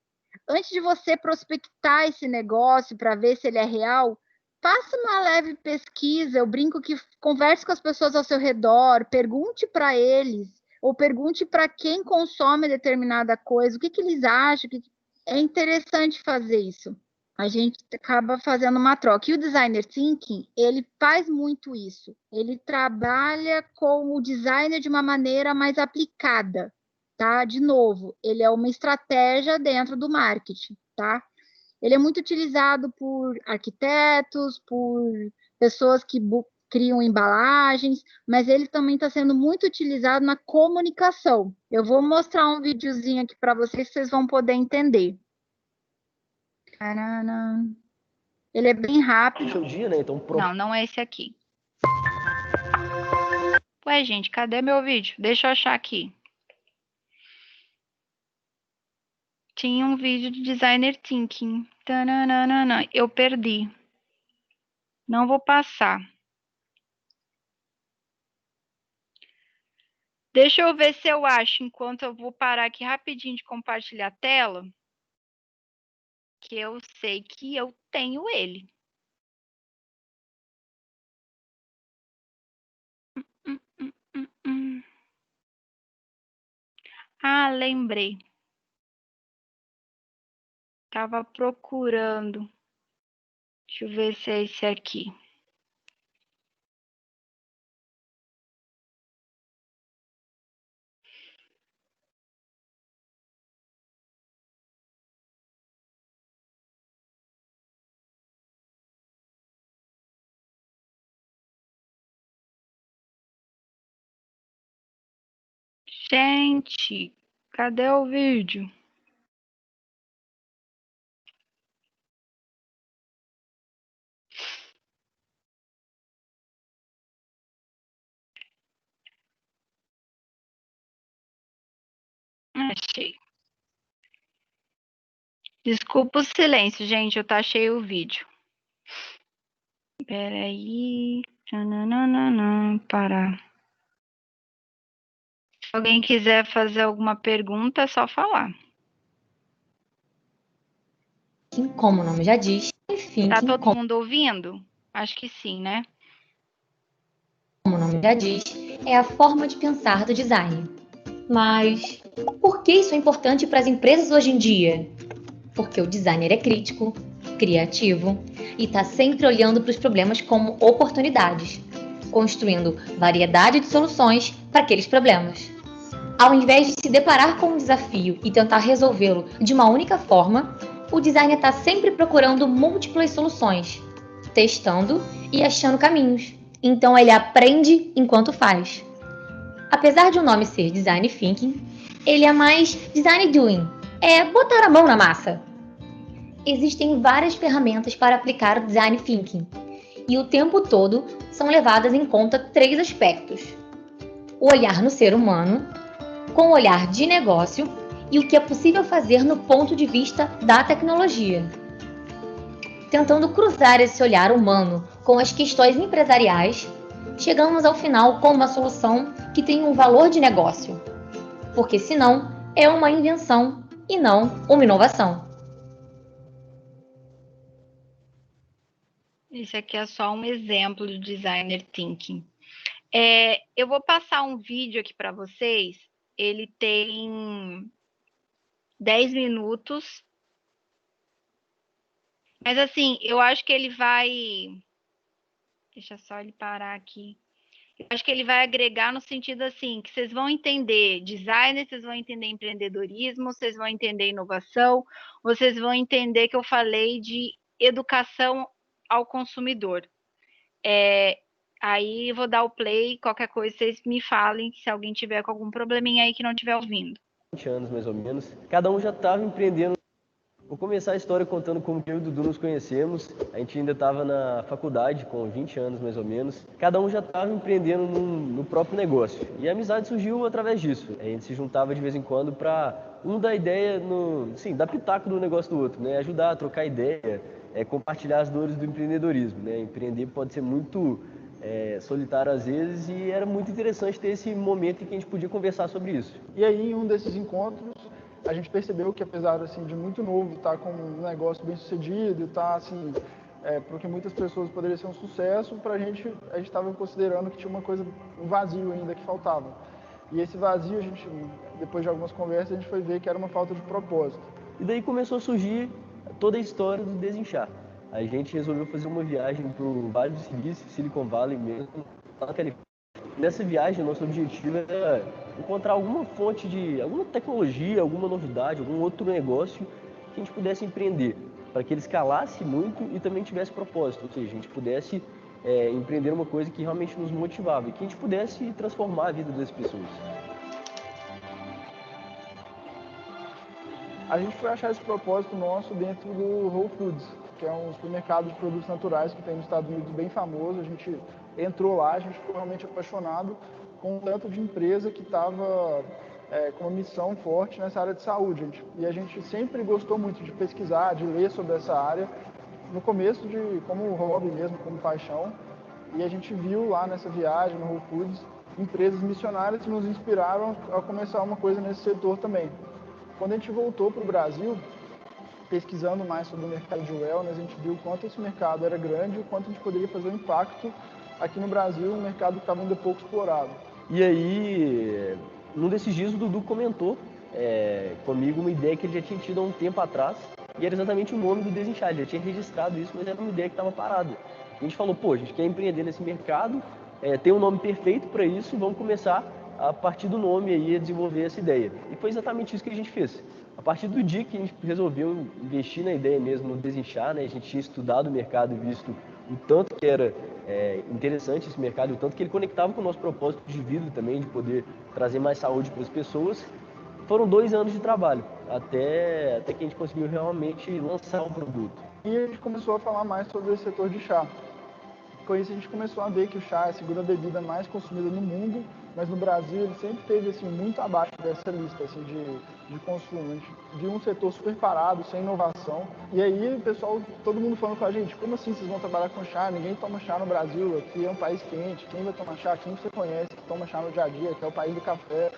Speaker 1: Antes de você prospectar esse negócio para ver se ele é real, faça uma leve pesquisa. Eu brinco que converse com as pessoas ao seu redor, pergunte para eles, ou pergunte para quem consome determinada coisa, o que eles acham. É interessante fazer isso. A gente acaba fazendo uma troca. E o Designer Thinking, ele faz muito isso. Ele trabalha com o designer de uma maneira mais aplicada, tá? De novo, ele é uma estratégia dentro do marketing, tá? Ele é muito utilizado por arquitetos, por pessoas que criam embalagens, mas ele também está sendo muito utilizado na comunicação. Eu vou mostrar um videozinho aqui para vocês, que vocês vão poder entender. Ele é bem rápido.
Speaker 9: Seu dia, né? Então,
Speaker 1: Não é esse aqui. Ué, gente, cadê meu vídeo? Deixa eu achar aqui. Tinha um vídeo de Designer Thinking. Tananana. Eu perdi. Não vou passar. Deixa eu ver se eu acho, enquanto eu vou parar aqui rapidinho de compartilhar a tela, que eu sei que eu tenho ele. Ah, lembrei. Tava procurando. Deixa eu ver se é esse aqui. Gente, cadê o vídeo? Achei. Desculpa o silêncio, gente, eu achei o vídeo. Peraí. Parar. Se alguém quiser fazer alguma pergunta, é só falar.
Speaker 10: Como o nome já diz, enfim.
Speaker 1: Tá todo mundo ouvindo? Acho que sim, né?
Speaker 10: Como o nome já diz, é a forma de pensar do design. Mas por que isso é importante para as empresas hoje em dia? Porque o designer é crítico, criativo e está sempre olhando para os problemas como oportunidades, construindo variedade de soluções para aqueles problemas. Ao invés de se deparar com um desafio e tentar resolvê-lo de uma única forma, o designer está sempre procurando múltiplas soluções, testando e achando caminhos. Então ele aprende enquanto faz. Apesar de o nome ser Design Thinking, ele é mais Design Doing, é botar a mão na massa. Existem várias ferramentas para aplicar o Design Thinking, e o tempo todo são levadas em conta 3 aspectos: o olhar no ser humano, com o olhar de negócio e o que é possível fazer no ponto de vista da tecnologia. Tentando cruzar esse olhar humano com as questões empresariais, chegamos ao final com uma solução que tem um valor de negócio, porque senão é uma invenção e não uma inovação.
Speaker 1: Isso aqui é só um exemplo do Designer Thinking. Eu vou passar um vídeo aqui para vocês. Ele tem 10 minutos. Mas assim, eu acho que ele vai... Deixa só ele parar aqui. Eu acho que ele vai agregar no sentido assim, que vocês vão entender design, vocês vão entender empreendedorismo, vocês vão entender inovação, vocês vão entender que eu falei de educação ao consumidor. Aí eu vou dar o play, qualquer coisa vocês me falem, se alguém tiver com algum probleminha aí que não estiver ouvindo.
Speaker 9: 20 anos, mais ou menos. Cada um já estava empreendendo. Vou começar a história contando como que eu e o Dudu nos conhecemos. A gente ainda estava na faculdade, com 20 anos, mais ou menos. Cada um já estava empreendendo no próprio negócio. E a amizade surgiu através disso. A gente se juntava de vez em quando para dar ideia, dar pitaco no negócio do outro, né? Ajudar a trocar ideia, compartilhar as dores do empreendedorismo, né? Empreender pode ser muito solitário às vezes, e era muito interessante ter esse momento em que a gente podia conversar sobre isso.
Speaker 11: E aí, em um desses encontros, a gente percebeu que, apesar assim, de muito novo, estar com um negócio bem sucedido, estar assim, porque muitas pessoas poderia ser um sucesso, para a gente estava considerando que tinha um vazio ainda que faltava. E esse vazio, depois de algumas conversas, a gente foi ver que era uma falta de propósito.
Speaker 9: E daí começou a surgir toda a história do Desinchar. A gente resolveu fazer uma viagem para o Vale do Silício, Silicon Valley mesmo, lá na Califórnia. Nessa viagem, nosso objetivo era encontrar alguma fonte alguma tecnologia, alguma novidade, algum outro negócio que a gente pudesse empreender, para que ele escalasse muito e também tivesse propósito, ou seja, a gente pudesse empreender uma coisa que realmente nos motivava e que a gente pudesse transformar a vida das pessoas.
Speaker 11: A gente foi achar esse propósito nosso dentro do Whole Foods, que é um supermercado de produtos naturais que tem nos Estados Unidos bem famoso. A gente entrou lá, a gente ficou realmente apaixonado com o tanto de empresa que estava com uma missão forte nessa área de saúde. E a gente sempre gostou muito de pesquisar, de ler sobre essa área, no começo como hobby mesmo, como paixão. E a gente viu lá nessa viagem no Whole Foods empresas missionárias que nos inspiraram a começar uma coisa nesse setor também. Quando a gente voltou para o Brasil, pesquisando mais sobre o mercado de wellness, a gente viu o quanto esse mercado era grande e o quanto a gente poderia fazer um impacto aqui no Brasil, um mercado que estava ainda pouco explorado.
Speaker 9: E aí, num desses dias, o Dudu comentou comigo uma ideia que ele já tinha tido há um tempo atrás, e era exatamente o nome do Desinchar. Ele já tinha registrado isso, mas era uma ideia que estava parada. E a gente falou, a gente quer empreender nesse mercado, tem um nome perfeito para isso, e vamos começar a partir do nome aí a desenvolver essa ideia. E foi exatamente isso que a gente fez. A partir do dia que a gente resolveu investir na ideia mesmo, no Desinchar, né, a gente tinha estudado o mercado e visto o tanto que era interessante esse mercado, o tanto que ele conectava com o nosso propósito de vida também, de poder trazer mais saúde para as pessoas. Foram 2 anos de trabalho, até que a gente conseguiu realmente lançar o produto.
Speaker 11: E a gente começou a falar mais sobre esse setor de chá. Com isso a gente começou a ver que o chá é a segunda bebida mais consumida no mundo, mas no Brasil ele sempre esteve assim, muito abaixo dessa lista assim, de consumo. A gente viu um setor super parado, sem inovação. E aí o pessoal, todo mundo falando com a gente, como assim vocês vão trabalhar com chá? Ninguém toma chá no Brasil, aqui é um país quente, quem vai tomar chá? Quem você conhece que toma chá no dia a dia, que é o país do café?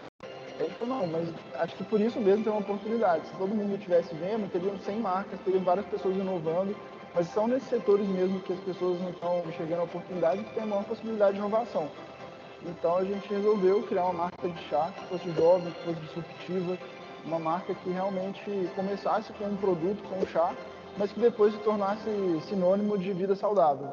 Speaker 11: A gente falou, não, mas acho que por isso mesmo tem uma oportunidade. Se todo mundo estivesse vendo, teriam 100 marcas, teriam várias pessoas inovando, mas são nesses setores mesmo que as pessoas não estão enxergando a oportunidade que tem a maior possibilidade de inovação. Então a gente resolveu criar uma marca de chá que fosse jovem, que fosse disruptiva, uma marca que realmente começasse com um produto, com um chá, mas que depois se tornasse sinônimo de vida saudável.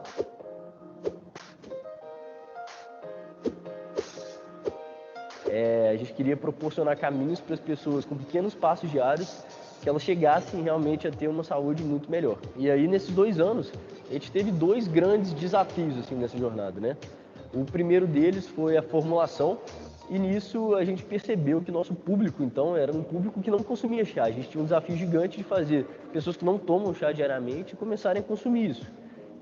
Speaker 9: A gente queria proporcionar caminhos para as pessoas com pequenos passos diários que elas chegassem realmente a ter uma saúde muito melhor. E aí, nesses 2 anos, a gente teve 2 grandes desafios assim, nessa jornada, né? O primeiro deles foi a formulação, e nisso a gente percebeu que nosso público, então, era um público que não consumia chá. A gente tinha um desafio gigante de fazer pessoas que não tomam chá diariamente começarem a consumir isso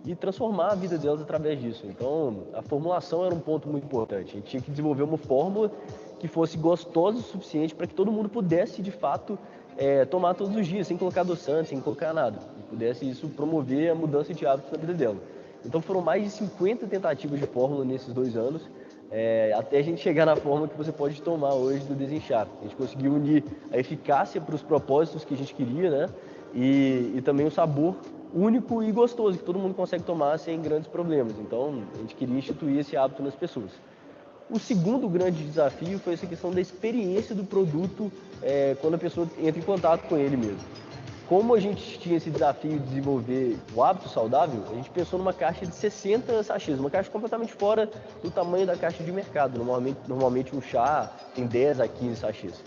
Speaker 9: e transformar a vida delas através disso. Então, a formulação era um ponto muito importante. A gente tinha que desenvolver uma fórmula que fosse gostosa o suficiente para que todo mundo pudesse, de fato, tomar todos os dias, sem colocar adoçante, sem colocar nada. E pudesse isso promover a mudança de hábitos na vida dela. Então, foram mais de 50 tentativas de fórmula nesses 2 anos, até a gente chegar na fórmula que você pode tomar hoje do Desinchar. A gente conseguiu unir a eficácia para os propósitos que a gente queria, né? E também o sabor único e gostoso, que todo mundo consegue tomar sem grandes problemas. Então, a gente queria instituir esse hábito nas pessoas. O segundo grande desafio foi essa questão da experiência do produto quando a pessoa entra em contato com ele mesmo. Como a gente tinha esse desafio de desenvolver o hábito saudável, a gente pensou numa caixa de 60 sachês, uma caixa completamente fora do tamanho da caixa de mercado. Normalmente um chá tem 10 a 15 sachês.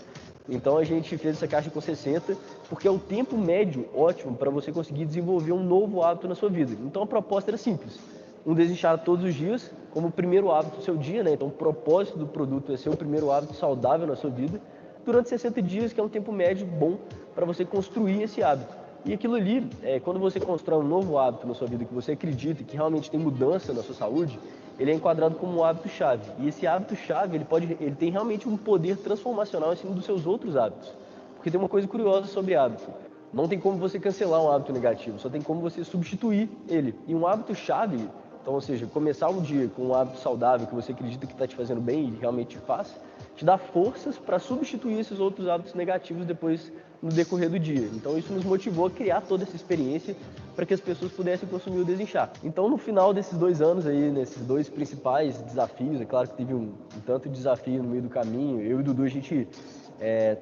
Speaker 9: Então a gente fez essa caixa com 60, porque é o tempo médio ótimo para você conseguir desenvolver um novo hábito na sua vida. Então a proposta era simples, um Desinchar todos os dias, como o primeiro hábito do seu dia, né? Então o propósito do produto é ser o primeiro hábito saudável na sua vida, durante 60 dias, que é um tempo médio bom para você construir esse hábito. E aquilo ali, quando você constrói um novo hábito na sua vida, que você acredita que realmente tem mudança na sua saúde, ele é enquadrado como um hábito-chave. E esse hábito-chave, ele tem realmente um poder transformacional em cima dos seus outros hábitos. Porque tem uma coisa curiosa sobre hábito. Não tem como você cancelar um hábito negativo, só tem como você substituir ele. E um hábito-chave, então, ou seja, começar um dia com um hábito saudável que você acredita que está te fazendo bem e realmente te faz, te dá forças para substituir esses outros hábitos negativos depois no decorrer do dia. Então isso nos motivou a criar toda essa experiência para que as pessoas pudessem consumir o Desinchar. Então no final desses 2 anos aí, nesses 2 principais desafios, é claro que teve um tanto de desafio no meio do caminho, eu e o Dudu, a gente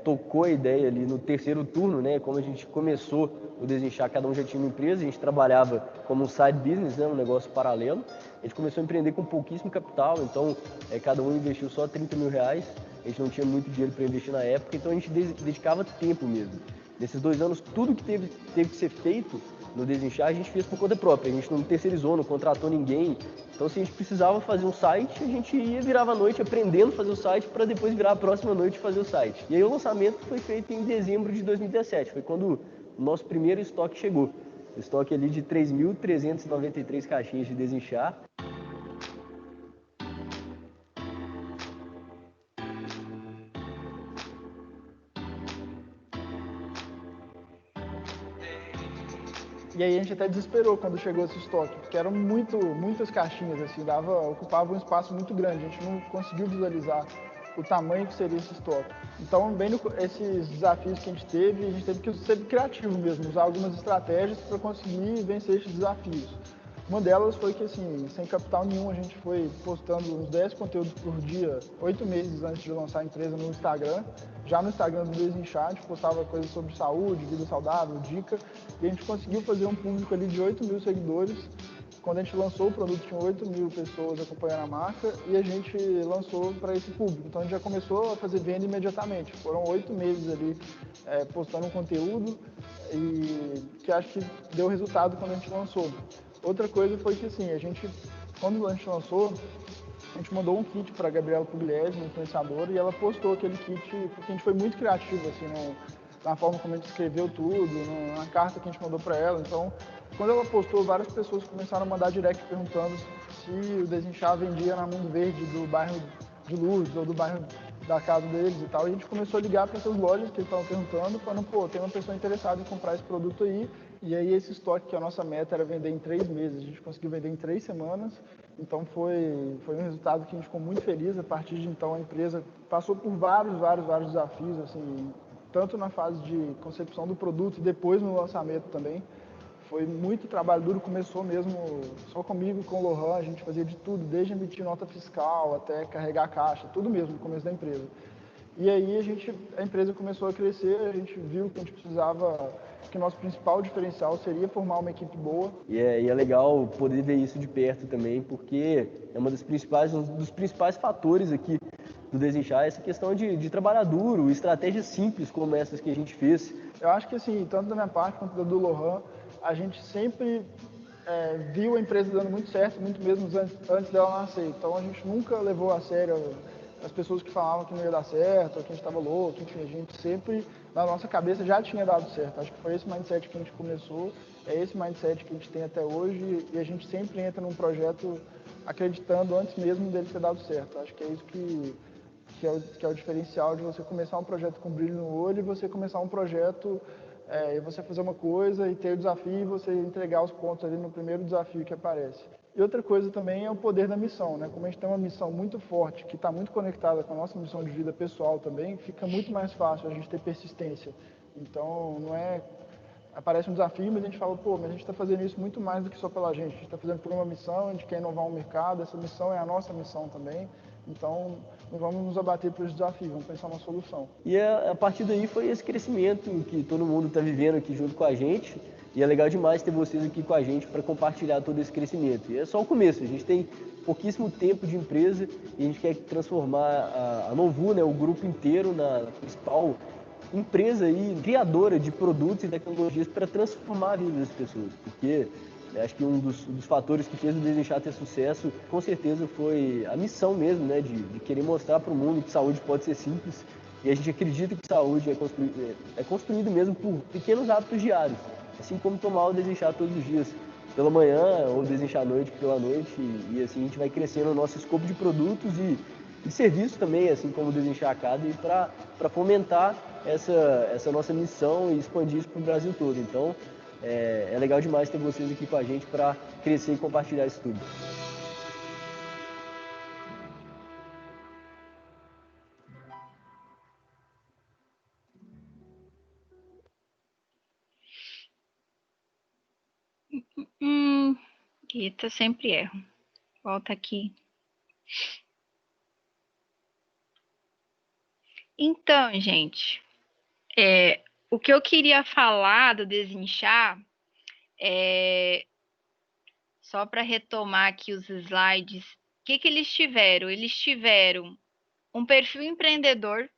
Speaker 9: tocou a ideia ali no 3º turno, né? Como a gente começou o Desinchar, cada um já tinha uma empresa, a gente trabalhava como um side business, né? Um negócio paralelo. A gente começou a empreender com pouquíssimo capital, então cada um investiu só 30 mil reais, a gente não tinha muito dinheiro para investir na época, então a gente dedicava tempo mesmo. Nesses 2 anos, tudo que teve que ser feito no Desinchar, a gente fez por conta própria, a gente não terceirizou, não contratou ninguém. Então, se a gente precisava fazer um site, a gente virava a noite aprendendo a fazer o site para depois virar a próxima noite fazer o site. E aí o lançamento foi feito em dezembro de 2017, foi quando o nosso primeiro estoque chegou. O estoque ali de 3.393 caixinhas de Desinchar.
Speaker 11: E aí a gente até desesperou quando chegou esse estoque, porque eram muitas caixinhas, assim, ocupava um espaço muito grande, a gente não conseguiu visualizar o tamanho que seria esse estoque. Então, esses desafios que a gente teve que ser criativo mesmo, usar algumas estratégias para conseguir vencer esses desafios. Uma delas foi que, assim, sem capital nenhum, a gente foi postando uns 10 conteúdos por dia, 8 meses antes de lançar a empresa no Instagram. Já no Instagram do Desinchar, a gente postava coisas sobre saúde, vida saudável, dica, e a gente conseguiu fazer um público ali de 8 mil seguidores. Quando a gente lançou o produto, tinha 8 mil pessoas acompanhando a marca e a gente lançou para esse público. Então a gente já começou a fazer venda imediatamente. Foram 8 meses ali postando um conteúdo e que acho que deu resultado quando a gente lançou. Outra coisa foi que, assim, quando a gente lançou, a gente mandou um kit para a Gabriela Pugliese, uma influenciadora, e ela postou aquele kit, porque a gente foi muito criativo, assim, na forma como a gente escreveu tudo, na carta que a gente mandou para ela. Então, quando ela postou, várias pessoas começaram a mandar direct perguntando se o Desinchar vendia na Mundo Verde do bairro de Lourdes ou do bairro da casa deles e tal. E a gente começou a ligar para essas lojas que eles estavam perguntando, falando, pô, tem uma pessoa interessada em comprar esse produto aí. E aí esse estoque, que a nossa meta era vender em 3 meses, a gente conseguiu vender em 3 semanas. Então foi um resultado que a gente ficou muito feliz. A partir de então a empresa passou por vários desafios, assim, tanto na fase de concepção do produto e depois no lançamento também. Foi muito trabalho duro, começou mesmo só comigo e com o Lohan, a gente fazia de tudo, desde emitir nota fiscal até carregar a caixa, tudo mesmo no começo da empresa. E aí a empresa começou a crescer, a gente viu que a gente precisava, que o nosso principal diferencial seria formar uma equipe boa.
Speaker 9: E é legal poder ver isso de perto também, porque é um dos principais fatores aqui do Desinchar, essa questão de trabalhar duro, estratégias simples como essas que a gente fez.
Speaker 11: Eu acho que, assim, tanto da minha parte quanto da do Lohan, a gente sempre viu a empresa dando muito certo, muito mesmo antes dela nascer. Então a gente nunca levou a sério as pessoas que falavam que não ia dar certo, ou que a gente estava louco, enfim, a gente sempre, na nossa cabeça, já tinha dado certo. Acho que foi esse mindset que a gente começou, é esse mindset que a gente tem até hoje, e a gente sempre entra num projeto acreditando antes mesmo dele ter dado certo. Acho que é isso que é o diferencial de você começar um projeto com brilho no olho e você começar um projeto e você fazer uma coisa e ter o desafio e você entregar os pontos ali no primeiro desafio que aparece. E outra coisa também é o poder da missão, né? Como a gente tem uma missão muito forte, que está muito conectada com a nossa missão de vida pessoal também, fica muito mais fácil a gente ter persistência. Então, não é... Aparece um desafio, mas a gente fala, pô, mas a gente está fazendo isso muito mais do que só pela gente. A gente está fazendo por uma missão, a gente quer inovar um mercado, essa missão é a nossa missão também. Então, não vamos nos abater por esse desafio, vamos pensar uma solução.
Speaker 9: E a partir daí foi esse crescimento que todo mundo está vivendo aqui junto com a gente. E é legal demais ter vocês aqui com a gente para compartilhar todo esse crescimento. E é só o começo, a gente tem pouquíssimo tempo de empresa e a gente quer transformar a Novu, né, o grupo inteiro, na principal empresa aí, criadora de produtos e tecnologias para transformar a vida das pessoas. Porque acho que um dos fatores que fez o Desinchar ter sucesso, com certeza, foi a missão mesmo, né, de querer mostrar para o mundo que saúde pode ser simples. E a gente acredita que saúde é construído mesmo por pequenos hábitos diários. Assim como tomar o Desinchar todos os dias, pela manhã ou Desinchar à noite pela noite. E assim a gente vai crescendo o nosso escopo de produtos e serviços também, assim como o Desinchar Academy, para fomentar essa nossa missão e expandir isso para o Brasil todo. Então, é legal demais ter vocês aqui com a gente para crescer e compartilhar isso tudo.
Speaker 12: Eita, sempre erro. Volta aqui. Então, gente, o que eu queria falar do desinchar, só para retomar aqui os slides, o que eles tiveram? Eles tiveram um perfil empreendedor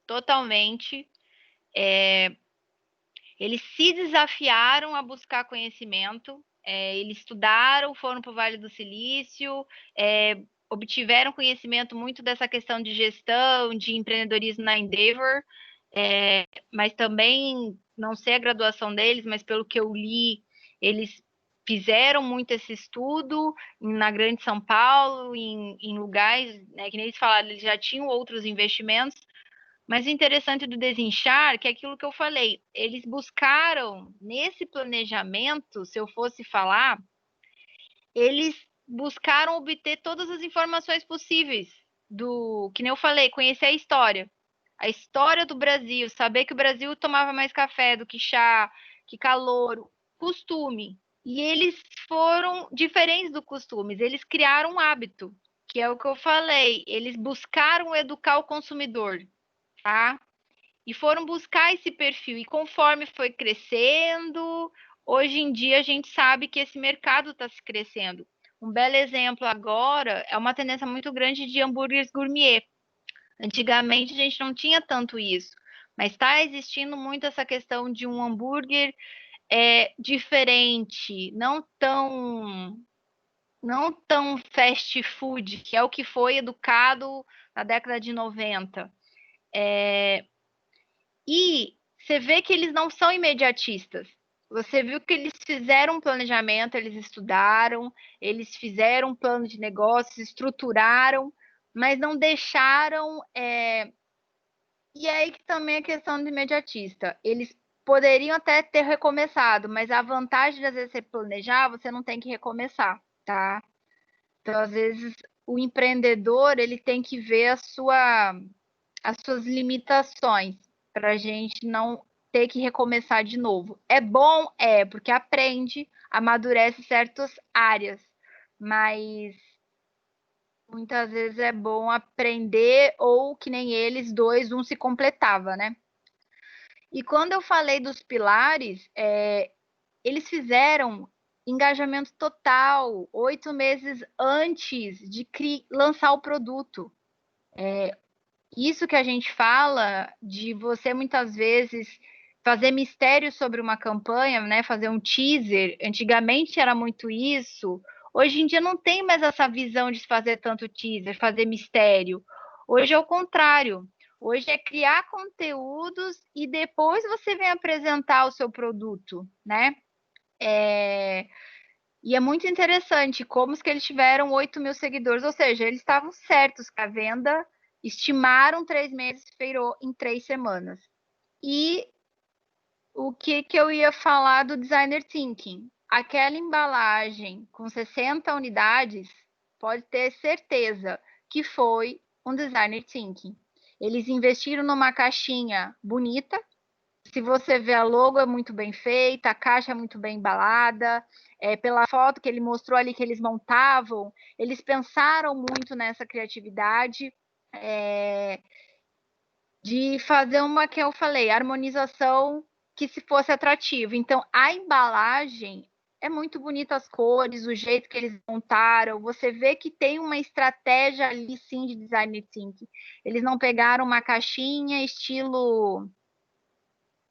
Speaker 12: totalmente. Eles se desafiaram a buscar conhecimento, eles estudaram, foram para o Vale do Silício, obtiveram conhecimento muito dessa questão de gestão, de empreendedorismo na Endeavor, mas também, não sei a graduação deles, mas pelo que eu li, eles fizeram muito esse estudo na Grande São Paulo, em lugares, né, que nem eles falaram, eles já tinham outros investimentos, mas o interessante do desinchar, que é aquilo que eu falei, eles buscaram, nesse planejamento, se eu fosse falar, eles buscaram obter todas as informações possíveis que nem eu falei, conhecer a história do Brasil, saber que o Brasil tomava mais café do que chá, que calor, costume. E eles foram diferentes do costume, eles criaram um hábito, que é o que eu falei, eles buscaram educar o consumidor, tá? E foram buscar esse perfil. E conforme foi crescendo, hoje em dia a gente sabe que esse mercado está se crescendo. Um belo exemplo agora é uma tendência muito grande de hambúrgueres gourmet. Antigamente a gente não tinha tanto isso, mas está existindo muito essa questão de um hambúrguer diferente, não tão fast food, que é o que foi educado na década de 90. E você vê que eles não são imediatistas. Você viu que eles fizeram um planejamento, eles estudaram, eles fizeram um plano de negócios, estruturaram, mas não deixaram. E aí que também é questão do imediatista. Eles poderiam até ter recomeçado, mas a vantagem de às vezes você planejar, você não tem que recomeçar, tá? Então, às vezes, o empreendedor ele tem que ver as suas limitações para a gente não ter que recomeçar de novo. É bom? Porque aprende, amadurece certas áreas, mas muitas vezes é bom aprender ou que nem eles dois, um se completava, né? E quando eu falei dos pilares, eles fizeram engajamento total 8 meses antes de lançar o produto. Isso que a gente fala de você muitas vezes fazer mistério sobre uma campanha, né? Fazer um teaser. Antigamente era muito isso. Hoje em dia não tem mais essa visão de fazer tanto teaser, fazer mistério. Hoje é o contrário. Hoje é criar conteúdos e depois você vem apresentar o seu produto, né? E é muito interessante como que eles tiveram 8 mil seguidores, ou seja, eles estavam certos que a venda estimaram 3 meses, feirou em 3 semanas. E o que eu ia falar do Designer Thinking? Aquela embalagem com 60 unidades, pode ter certeza que foi um Designer Thinking. Eles investiram numa caixinha bonita. Se você vê a logo é muito bem feita, a caixa é muito bem embalada, pela foto que ele mostrou ali que eles montavam, eles pensaram muito nessa criatividade de fazer uma que eu falei, harmonização que se fosse atrativa. Então, a embalagem é muito bonita, as cores, o jeito que eles montaram. Você vê que tem uma estratégia ali, sim, de design thinking. Eles não pegaram uma caixinha estilo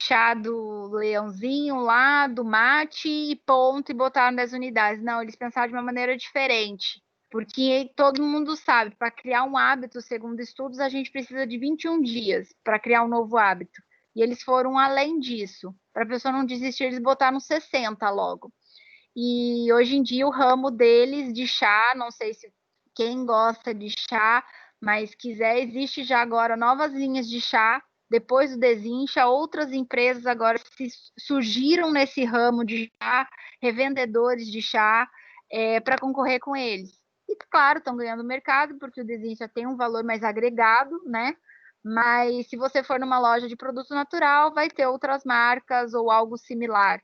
Speaker 12: chá do leãozinho lá, do mate e ponto, e botaram 10 unidades. Não, eles pensaram de uma maneira diferente. Porque todo mundo sabe, para criar um hábito, segundo estudos, a gente precisa de 21 dias para criar um novo hábito. E eles foram além disso. Para a pessoa não desistir, eles botaram 60 logo. E hoje em dia o ramo deles de chá, não sei se quem gosta de chá, mas quiser, existe já agora novas linhas de chá. Depois do Desincha, outras empresas agora surgiram nesse ramo de chá, revendedores de chá, para concorrer com eles. E, claro, estão ganhando mercado, porque o Desincha tem um valor mais agregado, né? Mas se você for numa loja de produto natural, vai ter outras marcas ou algo similar.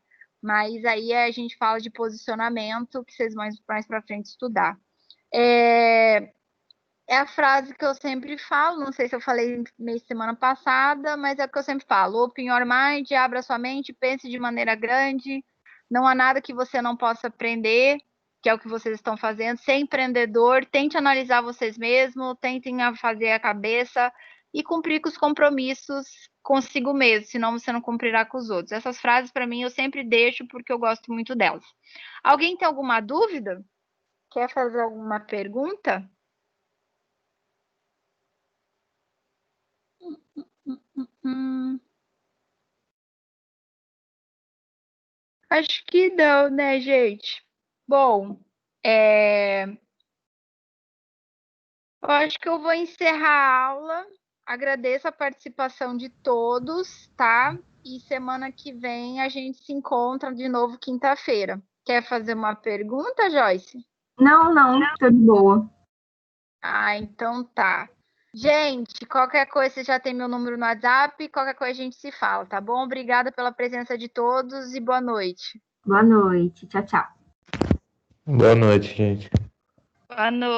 Speaker 12: Mas aí a gente fala de posicionamento, que vocês vão mais para frente estudar. É a frase que eu sempre falo, não sei se eu falei mês semana passada, mas é o que eu sempre falo. Open your mind, abra sua mente, pense de maneira grande. Não há nada que você não possa aprender, que é o que vocês estão fazendo. Ser empreendedor, tente analisar vocês mesmos, tentem fazer a cabeça e cumprir com os compromissos consigo mesmo, senão você não cumprirá com os outros. Essas frases, para mim, eu sempre deixo porque eu gosto muito delas. Alguém tem alguma dúvida? Quer fazer alguma pergunta? Acho que não, né, gente? Bom, eu acho que eu vou encerrar a aula. Agradeço a participação de todos, tá? E semana que vem a gente se encontra de novo quinta-feira. Quer fazer uma pergunta, Joyce?
Speaker 13: Não, tô de boa.
Speaker 12: Ah, então tá. Gente, qualquer coisa, você já tem meu número no WhatsApp, qualquer coisa a gente se fala, tá bom? Obrigada pela presença de todos e boa noite.
Speaker 13: Boa noite. Tchau, tchau.
Speaker 14: Boa noite, gente.
Speaker 12: Boa noite.